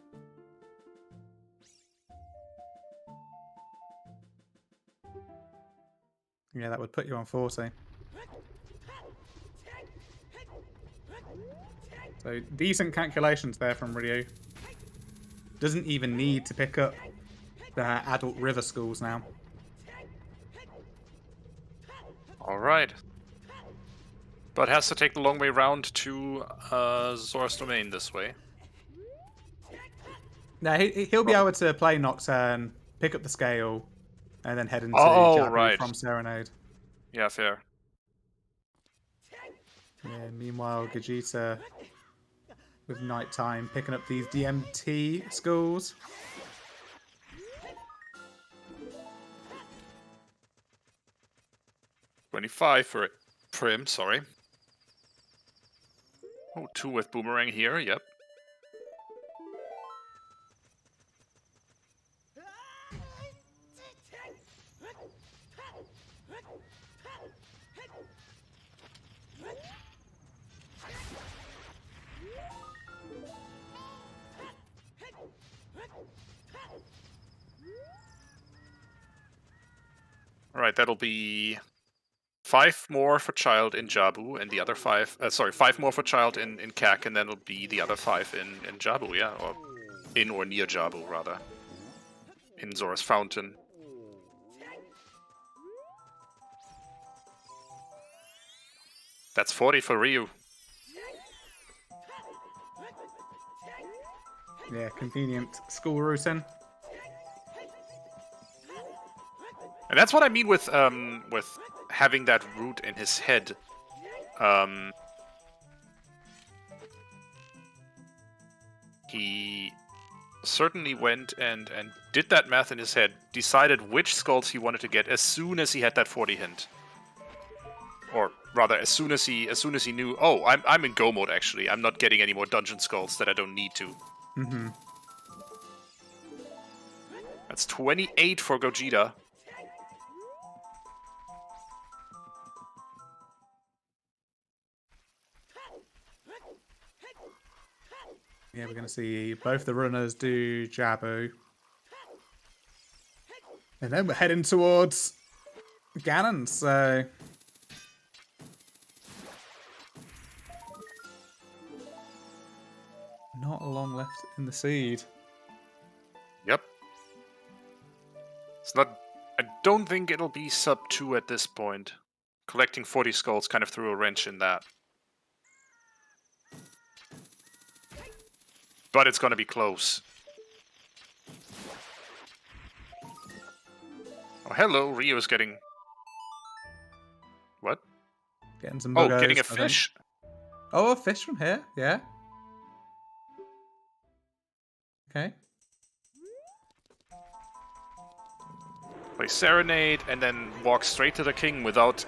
Yeah, that would put you on 40. So decent calculations there from Ryu. Doesn't even need to pick up the adult river schools now. Alright. But has to take the long way round to Zora's Domain this way. Now he'll be able to play Nocturne, pick up the scale, and then head into Jabu from Serenade. Yeah, fair. Yeah, meanwhile, Gogeta with nighttime picking up these DMT schools. $25 for him, sorry. Oh, 2 with Boomerang here, yep. Alright, that'll be 5 more for Child in Jabu, and the other 5... 5 more for Child in CAC, and then it'll be the other 5 in Jabu, yeah? Or in or near Jabu, rather. In Zora's Fountain. That's 40 for Ryu. Yeah, convenient school routine. And that's what I mean with having that route in his head. He certainly went and did that math in his head, decided which skulls he wanted to get as soon as he had that 40 hint. Or rather, as soon as he knew, oh, I'm in Go mode actually. I'm not getting any more dungeon skulls that I don't need to. Mm-hmm. That's 28 for Gogeta. Yeah, we're going to see both the runners do Jabu. And then we're heading towards Ganon, so... long left in the seed. Yep. It's not... I don't think it'll be sub 2 at this point. Collecting 40 skulls kind of threw a wrench in that. But it's gonna be close. Oh, hello, Rio's getting... What? Getting some Oh, buggos, getting a I think. fish? Oh, a fish from here, yeah. Okay. Play Serenade, and then walk straight to the king without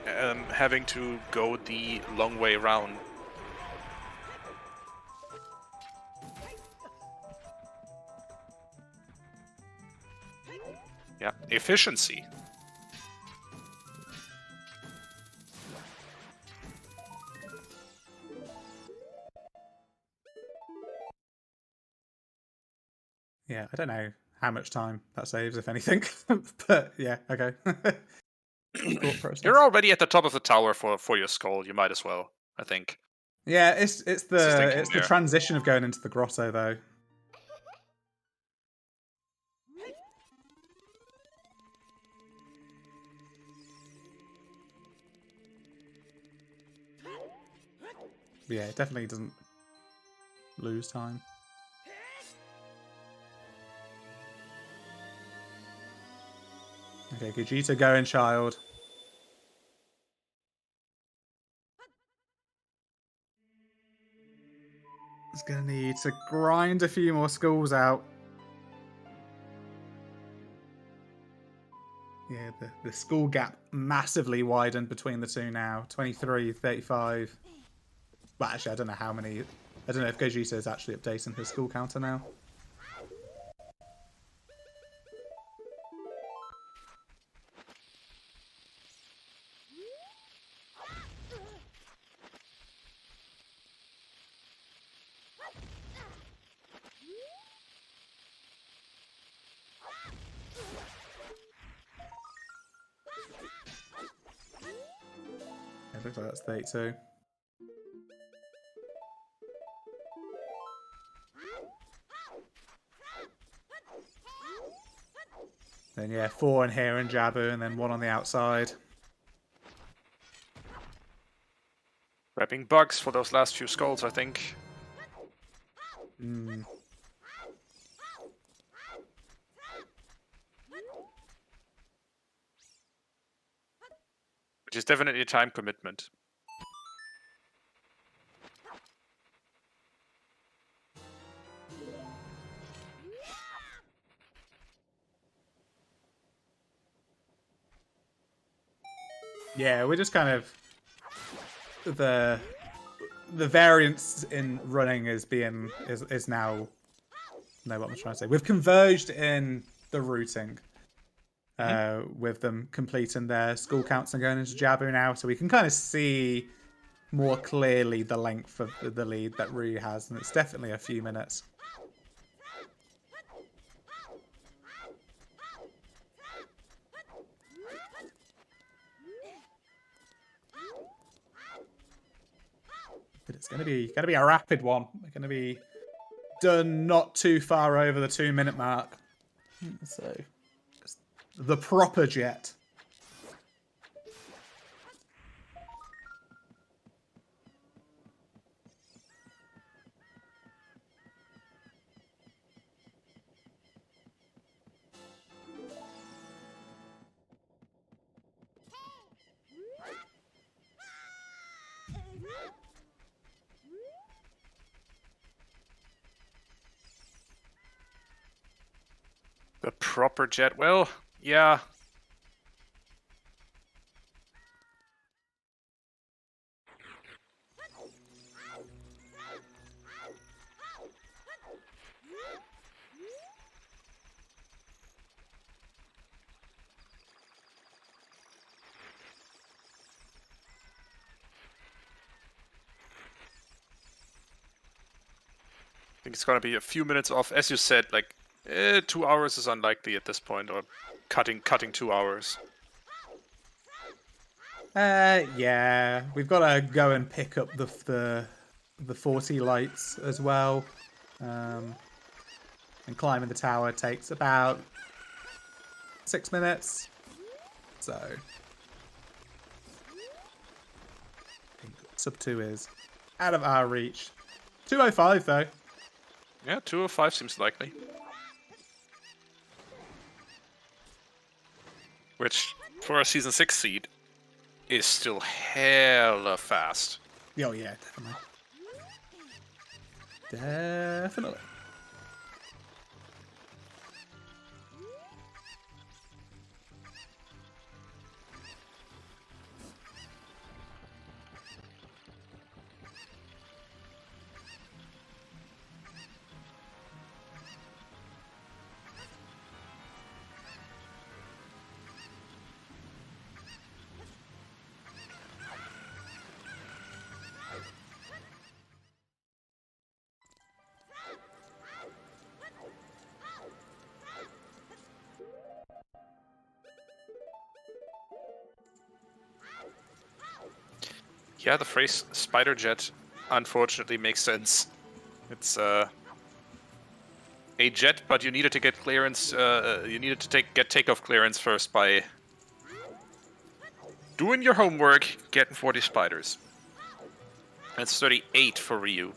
having to go the long way around. Yeah, efficiency. Yeah, I don't know how much time that saves, if anything. But yeah, okay. Thought process. You're already at the top of the tower for your skull. You might as well, I think. Yeah, it's thinking the there. transition of going into the grotto though. Yeah, it definitely doesn't lose time. Okay, Gogeta going, child. It's gonna need to grind a few more skulls out. Yeah, the skull gap massively widened between the two now. 23, 35. Well, actually, I don't know how many. I don't know if Gogeta is actually updating his skull counter now. It looks like that's 32. Then yeah, 4 in here and Jabu, and then 1 on the outside. Grabbing bugs for those last few skulls, I think. Hmm. Which is definitely a time commitment. Yeah, we're just kind of the variance in running is now. No, what I'm trying to say. We've converged in the routing. With them completing their skull counts and going into Jabu now, so we can kind of see more clearly the length of the lead that Ryu has, and it's definitely a few minutes. But it's gonna be a rapid one. We're gonna be done not too far over the 2-minute mark. So the proper jet. The proper jet. Well, yeah. I think it's gonna be a few minutes off. As you said, like 2 hours is unlikely at this point, or cutting 2 hours. Yeah, we've got to go and pick up the 40 lights as well. And climbing the tower takes about 6 minutes. So sub 2 is out of our reach. 205 though. Yeah, 205 seems likely. Which, for a Season 6 seed, is still hella fast. Oh yeah, definitely. Definitely. Yeah, the phrase spider jet unfortunately makes sense. It's a jet, but you needed to get clearance. You needed to get takeoff clearance first by doing your homework, getting 40 spiders. That's 38 for Ryu.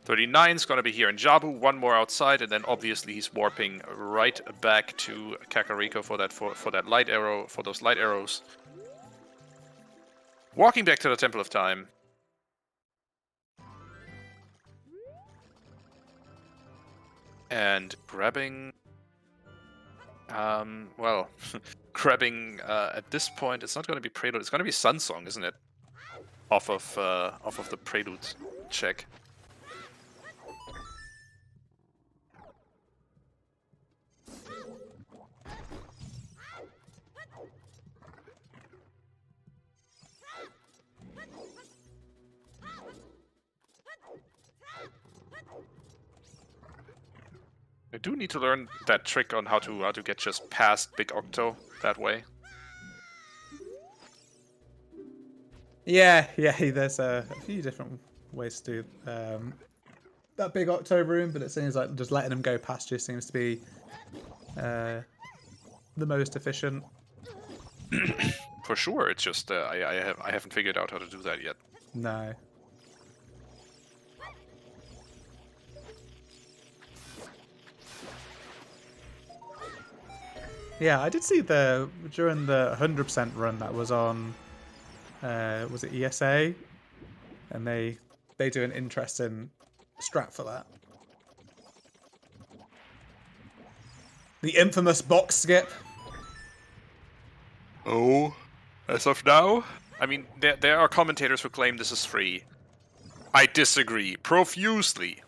39 is going to be here in Jabu, one more outside, and then obviously he's warping right back to Kakariko for that light arrow, for those light arrows. Walking back to the Temple of Time. And grabbing... well, grabbing at this point, it's not going to be Prelude, it's going to be Sun Song, isn't it? Off of the Prelude check. I do need to learn that trick on how to get just past Big Octo that way. Yeah, there's a few different ways to do that Big Octo room, but it seems like just letting them go past you seems to be the most efficient. For sure, it's just I haven't figured out how to do that yet. No. Yeah, I did see during the 100% run that was on, was it ESA? And they do an interesting strat for that. The infamous box skip. Oh, as of now? I mean, there are commentators who claim this is free. I disagree profusely.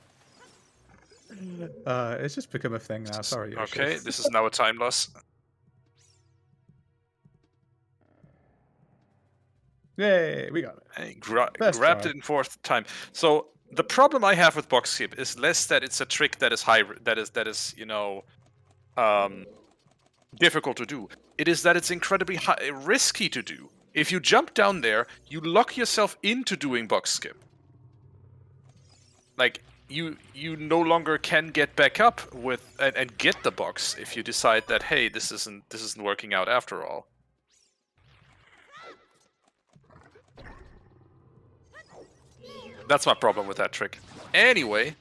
It's just become a thing now, sorry. Okay, this is now a time loss. Yay, we got it. Hey, grabbed it in fourth time. So the problem I have with box skip is less that it's a trick that is difficult to do. It is that it's incredibly risky to do. If you jump down there, you lock yourself into doing box skip. Like you no longer can get back up with and get the box if you decide that, hey, this isn't working out after all. That's my problem with that trick. Anyway,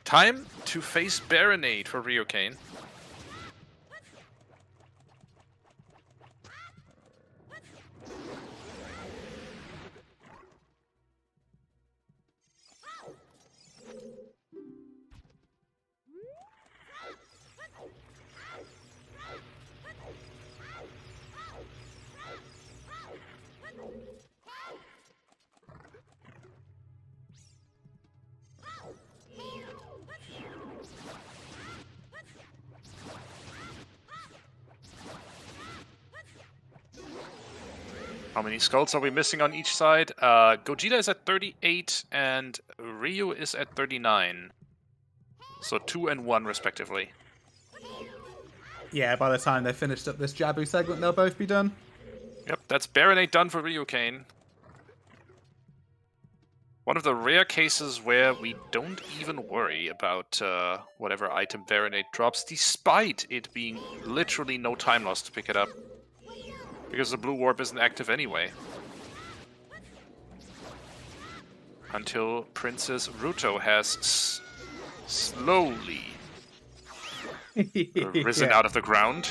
time to face Baronade for RyuuKane. How many skulls are we missing on each side? Gogeta is at 38 and Ryu is at 39. So 2 and 1 respectively. Yeah, by the time they finished up this Jabu segment, they'll both be done. Yep, that's Baronade done for RyuuKane. One of the rare cases where we don't even worry about whatever item Baronade drops, despite it being literally no time loss to pick it up. Because the blue warp isn't active anyway. Until Princess Ruto has slowly risen Yeah. out of the ground.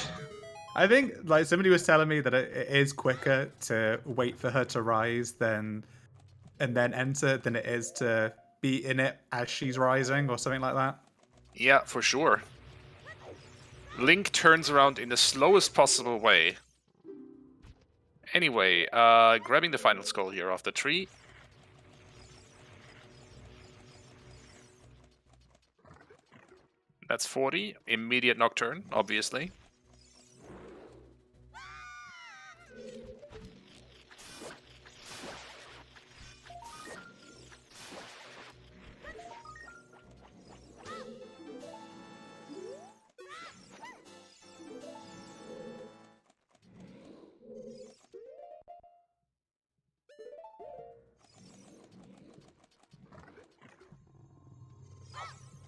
I think, like, somebody was telling me that it is quicker to wait for her to rise and then enter than it is to be in it as she's rising or something like that. Yeah, for sure. Link turns around in the slowest possible way. Anyway, grabbing the final skull here off the tree. That's 40. Immediate Nocturne, obviously.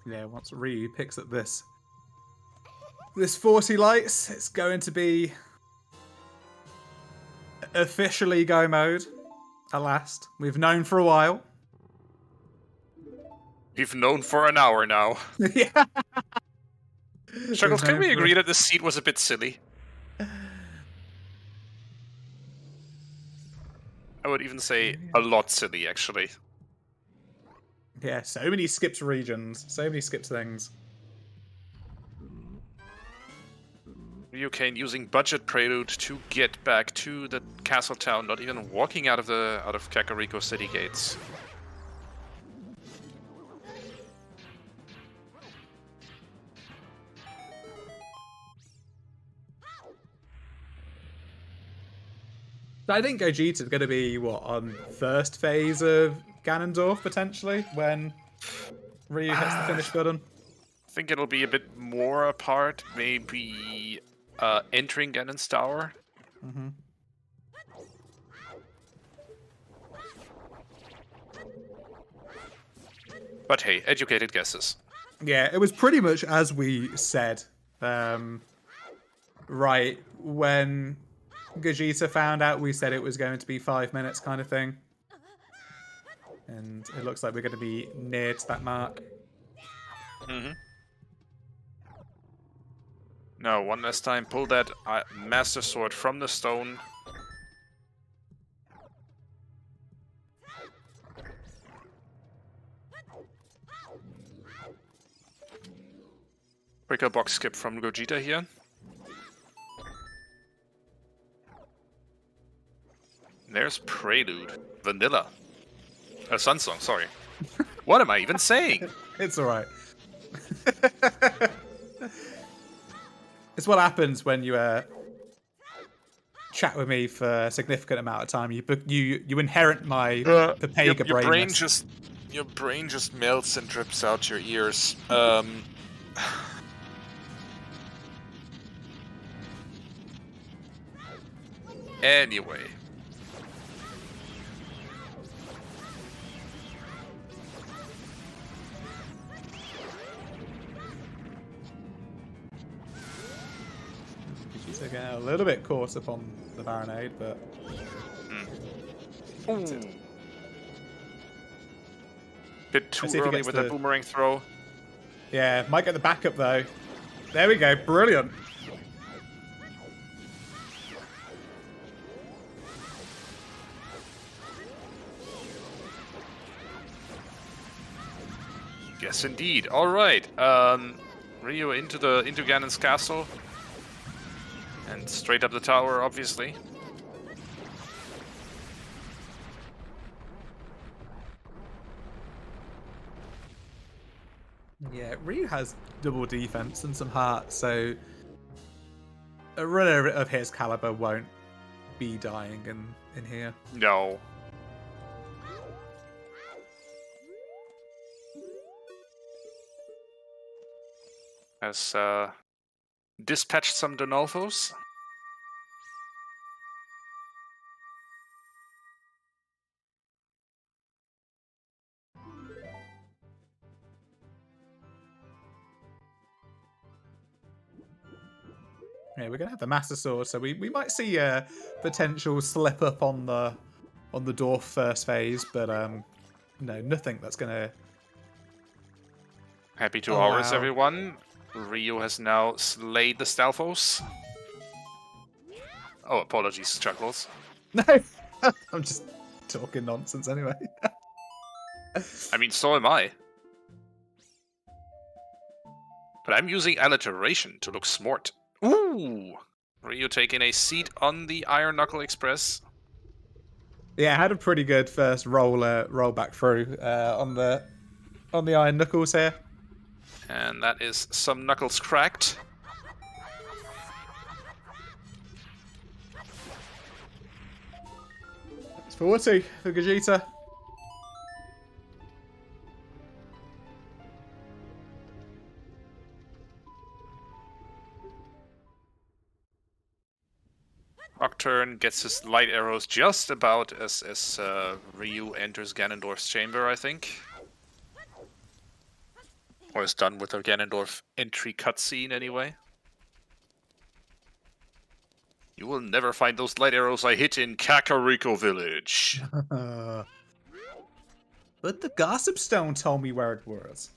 Yeah, once Ryu picks up this 40 lights, it's going to be officially go mode. At last, we've known for a while. We've known for an hour now. Yeah. Chuckles, can we agree that the seat was a bit silly? I would even say a lot silly, actually. Yeah, so many skips regions, so many skips things. RyuuKane using budget prelude to get back to the castle town, not even walking out of Kakariko city gates. I think Gogeta's going to be, what, on first phase of Ganondorf, potentially, when Ryu hits the finish button? I think it'll be a bit more apart, maybe entering Ganon's tower. Mm-hmm. But hey, educated guesses. Yeah, it was pretty much as we said. Right, when Gogeta found out, we said it was going to be 5 minutes kind of thing. And it looks like we're going to be near to that mark. Mm-hmm. No, one last time, pull that Master Sword from the stone. Quicker box skip from Gogeta here. There's Prelude. Vanilla. Sun Song, sorry. What am I even saying? It's alright. It's what happens when you chat with me for a significant amount of time. You inherit my Pepega brainness. Your brain just melts and drips out your ears. Anyway. She's again a little bit caught up on the Baronade, but bit too early with the boomerang throw. Yeah, might get the backup though. There we go, brilliant. Yes, indeed. All right, Ryu into Ganon's castle, and straight up the tower, obviously. Yeah, Ryu has double defense and some heart, so a runner of his caliber won't be dying in here. No. Has dispatched some Donalfos. Yeah, we're gonna have the Master Sword, so we might see a potential slip up on the dwarf first phase, but no, nothing that's gonna Happy 2 hours, allow. everyone. Ryu has now slayed the Stalfos. Oh, apologies, Chuckles. No, I'm just talking nonsense anyway. I mean, so am I. But I'm using alliteration to look smart. Ooh! Ryu taking a seat on the Iron Knuckle Express. Yeah, I had a pretty good first roll back through on the Iron Knuckles here. And that is some knuckles cracked. It's 40 for Gogeta. Nocturne gets his light arrows just about as Ryu enters Ganondorf's chamber, I think. Or is done with the Ganondorf entry cutscene, anyway. You will never find those light arrows I hit in Kakariko Village. But the Gossip Stone told me where it was.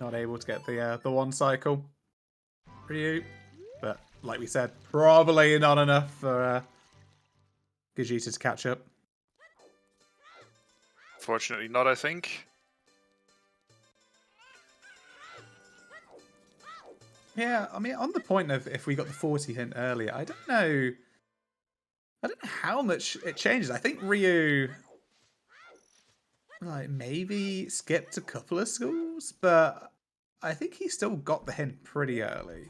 Not able to get the one cycle. Ryu. But like we said, probably not enough for Gogeta to catch up. Fortunately not, I think. Yeah, I mean, on the point of if we got the 40 hint earlier, I don't know how much it changes. I think Ryu, like, maybe skipped a couple of schools, but I think he still got the hint pretty early.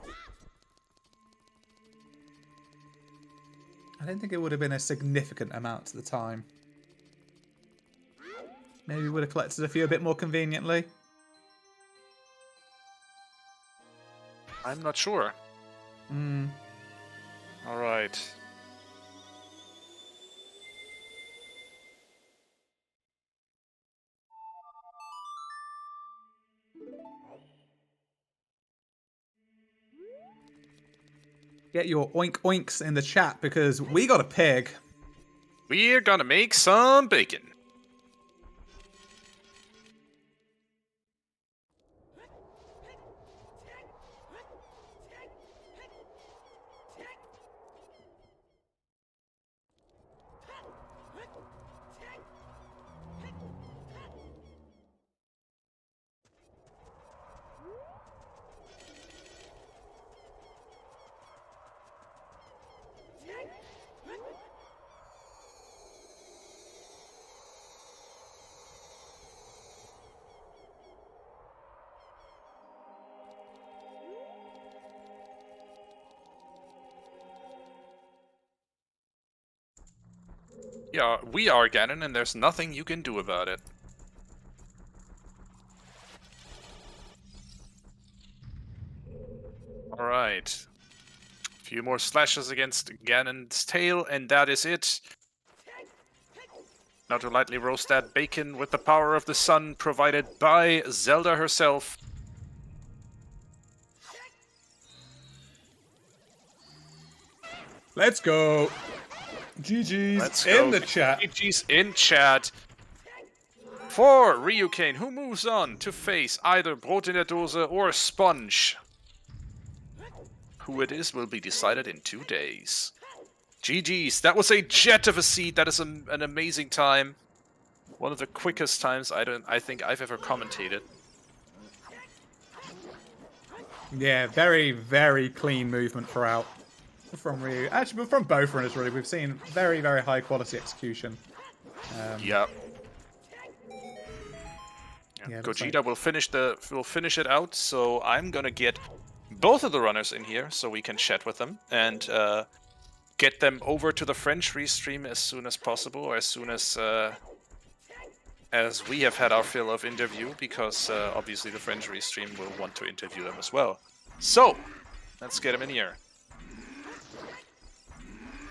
I don't think it would have been a significant amount at the time. Maybe we would have collected a few a bit more conveniently. I'm not sure. Alright. Get your oink oinks in the chat because we got a pig. We're gonna make some bacon. Yeah, we are Ganon, and there's nothing you can do about it. Alright. A few more slashes against Ganon's tail, and that is it. Now to lightly roast that bacon with the power of the sun provided by Zelda herself. Let's go. GG's Let's go. in the chat. GG's in chat. For RyuuKane, who moves on to face either Brot in der Dose or Sponge. Who it is will be decided in 2 days. GG's. That was a jet of a seed. That is an amazing time. One of the quickest times I think I've ever commentated. Yeah, very, very clean movement throughout. from Ryu. Actually, but from both runners, really. We've seen very, very high quality execution. Yeah. Yeah, Gogeta will finish it out. So I'm gonna get both of the runners in here so we can chat with them and get them over to the French restream as soon as possible, or as soon as we have had our fill of interview, because obviously the French restream will want to interview them as well. So let's get them in here.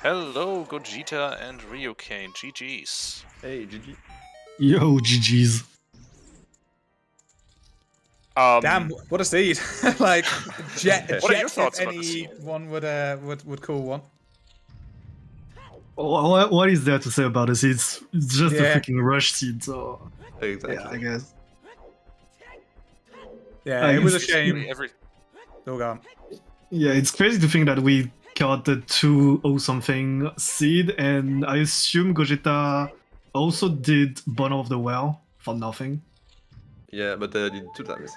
Hello, Gogeta and RyuuKane. GG's. Hey, GG. Yo, GG's. Damn, what a seed! Like, Jet, What are your thoughts if about the seed? anyone would call one. What is there to say about this? It's just a Yeah. freaking rush seed, so Exactly. yeah, I guess. Yeah, I it was a guess shame. Every Oh, God. Yeah, it's crazy to think that we got the 2-0 something seed, and I assume Gogeta also did Bottom of the Well for nothing. Yeah, but I did 2 times.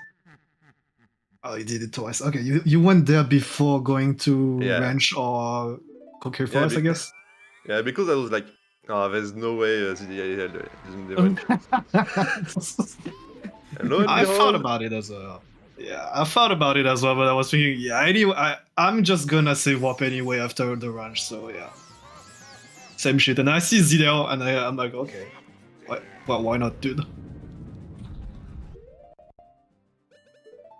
Oh, you did it twice. Okay, you went there before going to Yeah. Ranch or Coquet Yeah, Forest, I guess. Yeah, because I was like, oh, there's no way ZDIL doesn't do it. And lo and I thought behold, about it as well. Yeah, I thought about it as well, but I was thinking, yeah, anyway, I'm just gonna save up anyway after the ranch, so yeah. Same shit. And I see ZDL, and I'm like, okay, why not, dude?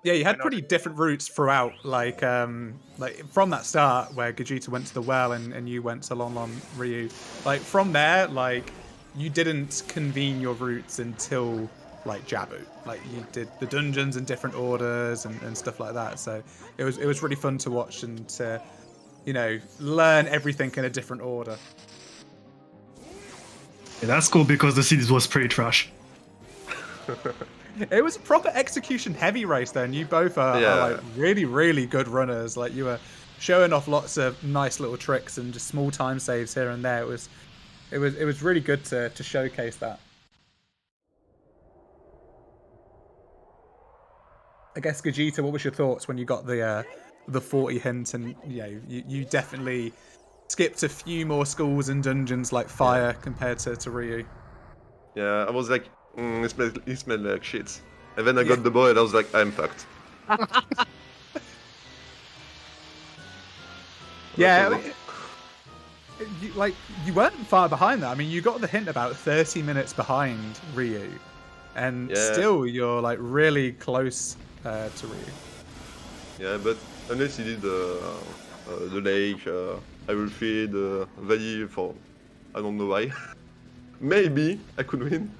Yeah, you had pretty different routes throughout. Like from that start where Gogeta went to the well and you went to Lon Lon Ryu. Like from there, like you didn't convene your routes until like Jabu. Like you did the dungeons in different orders and stuff like that. So it was really fun to watch and to, you know, learn everything in a different order. Yeah, that's cool because the series was pretty trash. It was a proper execution heavy race though, and you both are like really, really good runners. Like you were showing off lots of nice little tricks and just small time saves here and there. It was really good to showcase that. I guess Gogeta, what was your thoughts when you got the 40 hint, and you know you definitely skipped a few more schools and dungeons like fire compared to Ryu. yeah, I was like, it smelled like shit. And then I got the boy and I was like, I'm fucked. Yeah, you weren't far behind that. I mean, you got the hint about 30 minutes behind Ryu, and still you're like really close to Ryu. Yeah, but unless he did the lake, I will feed Valley for I don't know why. Maybe I could win.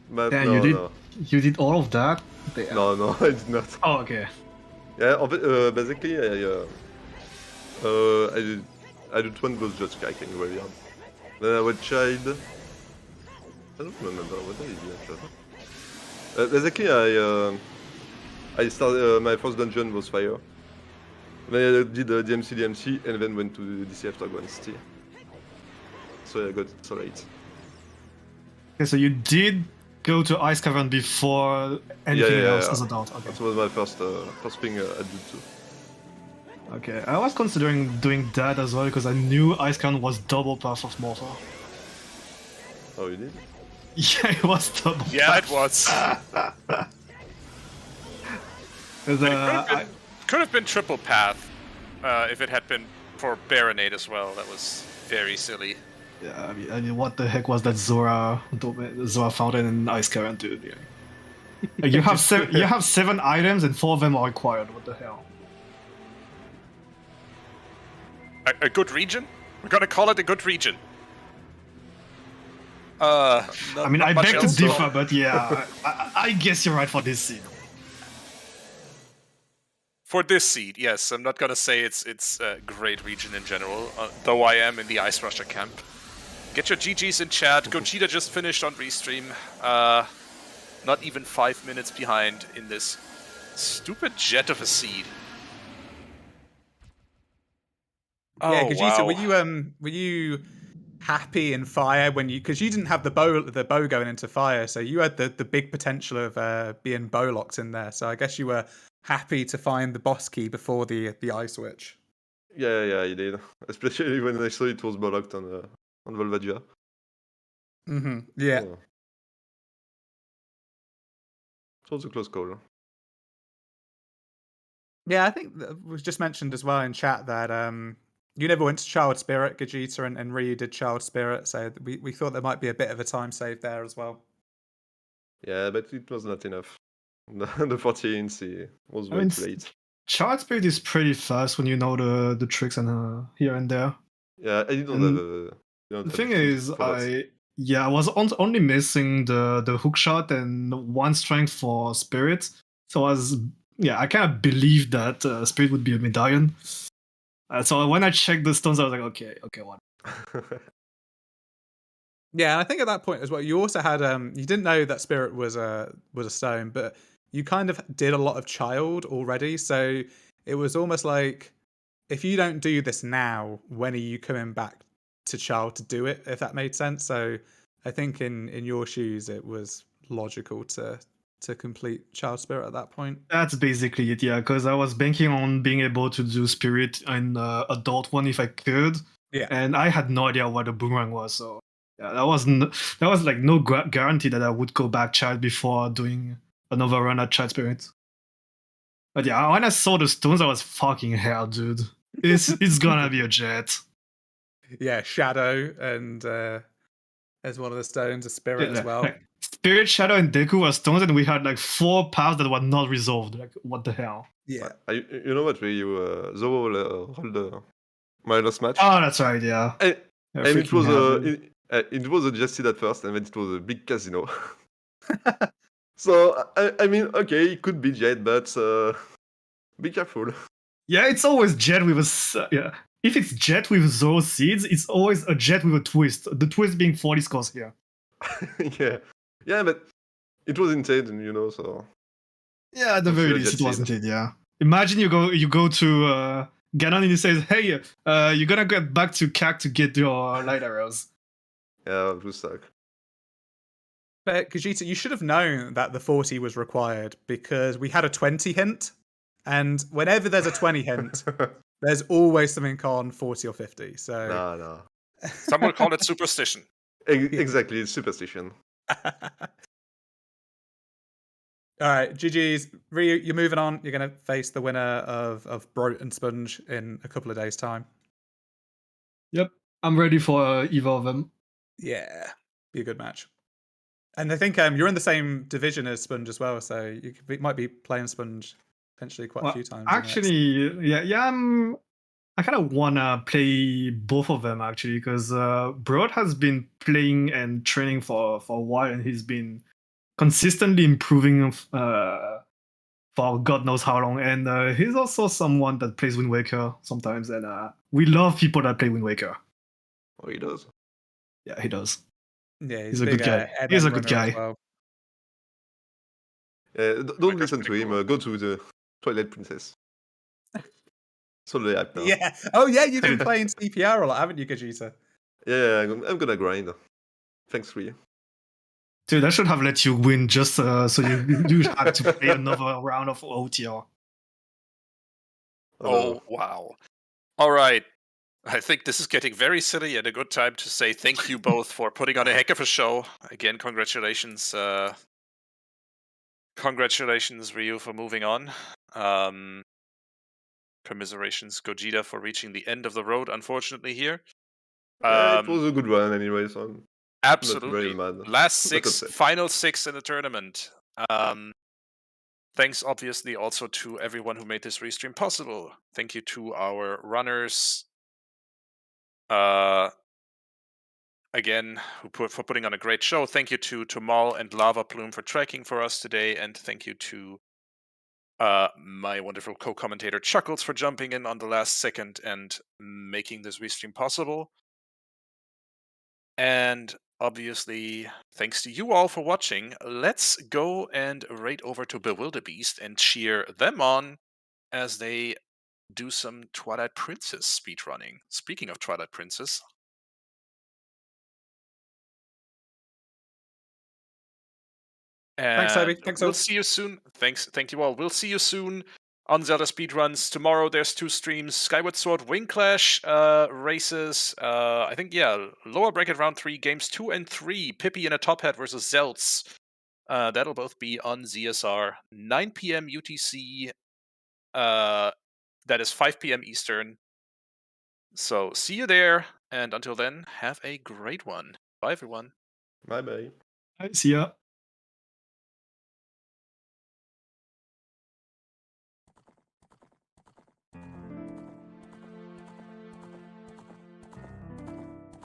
But Yeah, no, you did all of that? Damn. no, I did not. Oh, okay. Yeah, basically I did one goes just striking very hard. Then I was child. I don't remember what I did actually. Basically I started my first dungeon was fire. Then I did DMC, and then went to DC after Gwen So I got so late. Okay, so you did go to Ice Cavern before anything else as a adult. Okay. That was my first thing I did too. Okay, I was considering doing that as well because I knew Ice Cavern was double path of Mortar. Oh, you did? Yeah, it was double. Yeah, it was. Could have been triple path if it had been for Baronade as well. That was very silly. Yeah, I mean, what the heck was that Zora Fountain and Ice Cavern, dude? Yeah. You have seven items and 4 of them are required. What the hell? A good region? We're gonna call it a good region. I mean, I beg to differ, but yeah, I guess you're right for this scene. For this seed, yes. I'm not gonna say it's a great region in general, though I am in the Ice Rusher camp. Get your GGs in chat. Gogeta just finished on Restream. Not even 5 minutes behind in this stupid jet of a seed. Yeah, Oh, Gogeta, wow. were you happy in fire when because you didn't have the bow going into fire, so you had the big potential of being bow locked in there. So I guess you were happy to find the boss key before the ice switch. Yeah, he did. Especially when I saw it was blocked on Volvagia. Yeah. Oh. It was a close call. Yeah, I think that was just mentioned as well in chat that you never went to Child Spirit, Gogeta and Ryu did Child Spirit, so we thought there might be a bit of a time save there as well. Yeah, but it was not enough. The 14 was I way mean, too late. Child Spirit is pretty fast when you know the tricks and here and there. Yeah, I didn't And have a. the thing is, I was only missing the hook shot and one strength for Spirit. So I kind of believed that Spirit would be a medallion. So when I checked the stones, I was like, okay, what? Yeah, and I think at that point as well, you also had you didn't know that Spirit was a stone, but you kind of did a lot of Child already, so it was almost like if you don't do this now, when are you coming back to Child to do it? If that made sense. So I think in your shoes, it was logical to complete Child Spirit at that point. That's basically it, yeah. Because I was banking on being able to do Spirit in Adult one if I could. Yeah. And I had no idea what a boomerang was, so yeah, that was like no guarantee that I would go back Child before doing another run at Child Spirit. But yeah, when I saw the stones, I was fucking hell, dude. It's gonna be a jet. Yeah, Shadow and as one of the stones, a Spirit as well. Like, Spirit, Shadow, and Deku were stones, and we had like 4 paths that were not resolved. Like, what the hell? Yeah. You know what? Zoe rolled my last match. Oh, that's right, yeah. And it was a Justin at first, and then it was a big casino. So I mean, okay, it could be Jet, but be careful. Yeah, it's always Jet with a yeah. If it's Jet with Zoro seeds, it's always a Jet with a twist. The twist being 40 scores here. Yeah, but it was insane, so. Yeah, at the very least, it wasn't it. Yeah. Imagine you go to Ganon and he says, "Hey, you're gonna get back to CAC to get your light arrows." Yeah, it was stuck. But Gogeta, you should have known that the 40 was required because we had a 20 hint, and whenever there's a 20 hint, there's always something on 40 or 50. So no. Some will call it superstition. Exactly, it's superstition. All right, GG's. Ryu, you're moving on. You're going to face the winner of Brot and Sponge in a couple of days' time. Yep, I'm ready for either of them. Yeah, be a good match. And I think you're in the same division as Sponge as well, so you might be playing Sponge potentially quite a few times. Actually, I kind of want to play both of them, actually, because Brot has been playing and training for a while, and he's been consistently improving for God knows how long. And he's also someone that plays Wind Waker sometimes, and we love people that play Wind Waker. Oh, he does? Yeah, he does. Yeah, he's a good guy. He's a good guy. Well. Don't listen to him. Go to the Twilight Princess. So the hype now. Yeah. Oh, yeah, you've been playing CPR a lot, haven't you, Gogeta? Yeah, I'm gonna grind. Thanks, Ryu. Dude, I should have let you win just so you have to play another round of OoTR. Oh, wow. All right. I think this is getting very silly and a good time to say thank you both for putting on a heck of a show. Again, congratulations. Congratulations, Ryu, for moving on. Commiserations, Gogeta, for reaching the end of the road, unfortunately, here. It was a good run anyway, so I'm absolutely. not very mad. Last 6, final 6 in the tournament. Thanks, obviously, also to everyone who made this restream possible. Thank you to our runners. Again, for putting on a great show. Thank you to Tomal and Lava Plume for tracking for us today, and thank you to my wonderful co-commentator Chuckles for jumping in on the last second and making this restream possible. And obviously, thanks to you all for watching. Let's go and raid over to Bewilderbeast and cheer them on as they do some Twilight Princess speedrunning. Speaking of Twilight Princess, thanks, Toby. Thanks, we'll see you soon. Thank you all. We'll see you soon on Zelda Speedruns. Tomorrow there's 2 streams, Skyward Sword Wing Clash races. I think, yeah, lower bracket round 3, games 2 and 3, Pippi in a top hat versus Zelts. That'll both be on ZSR, 9 p.m. UTC. That is 5 p.m. Eastern. So see you there, and until then, have a great one. Bye, everyone. Bye bye. See ya.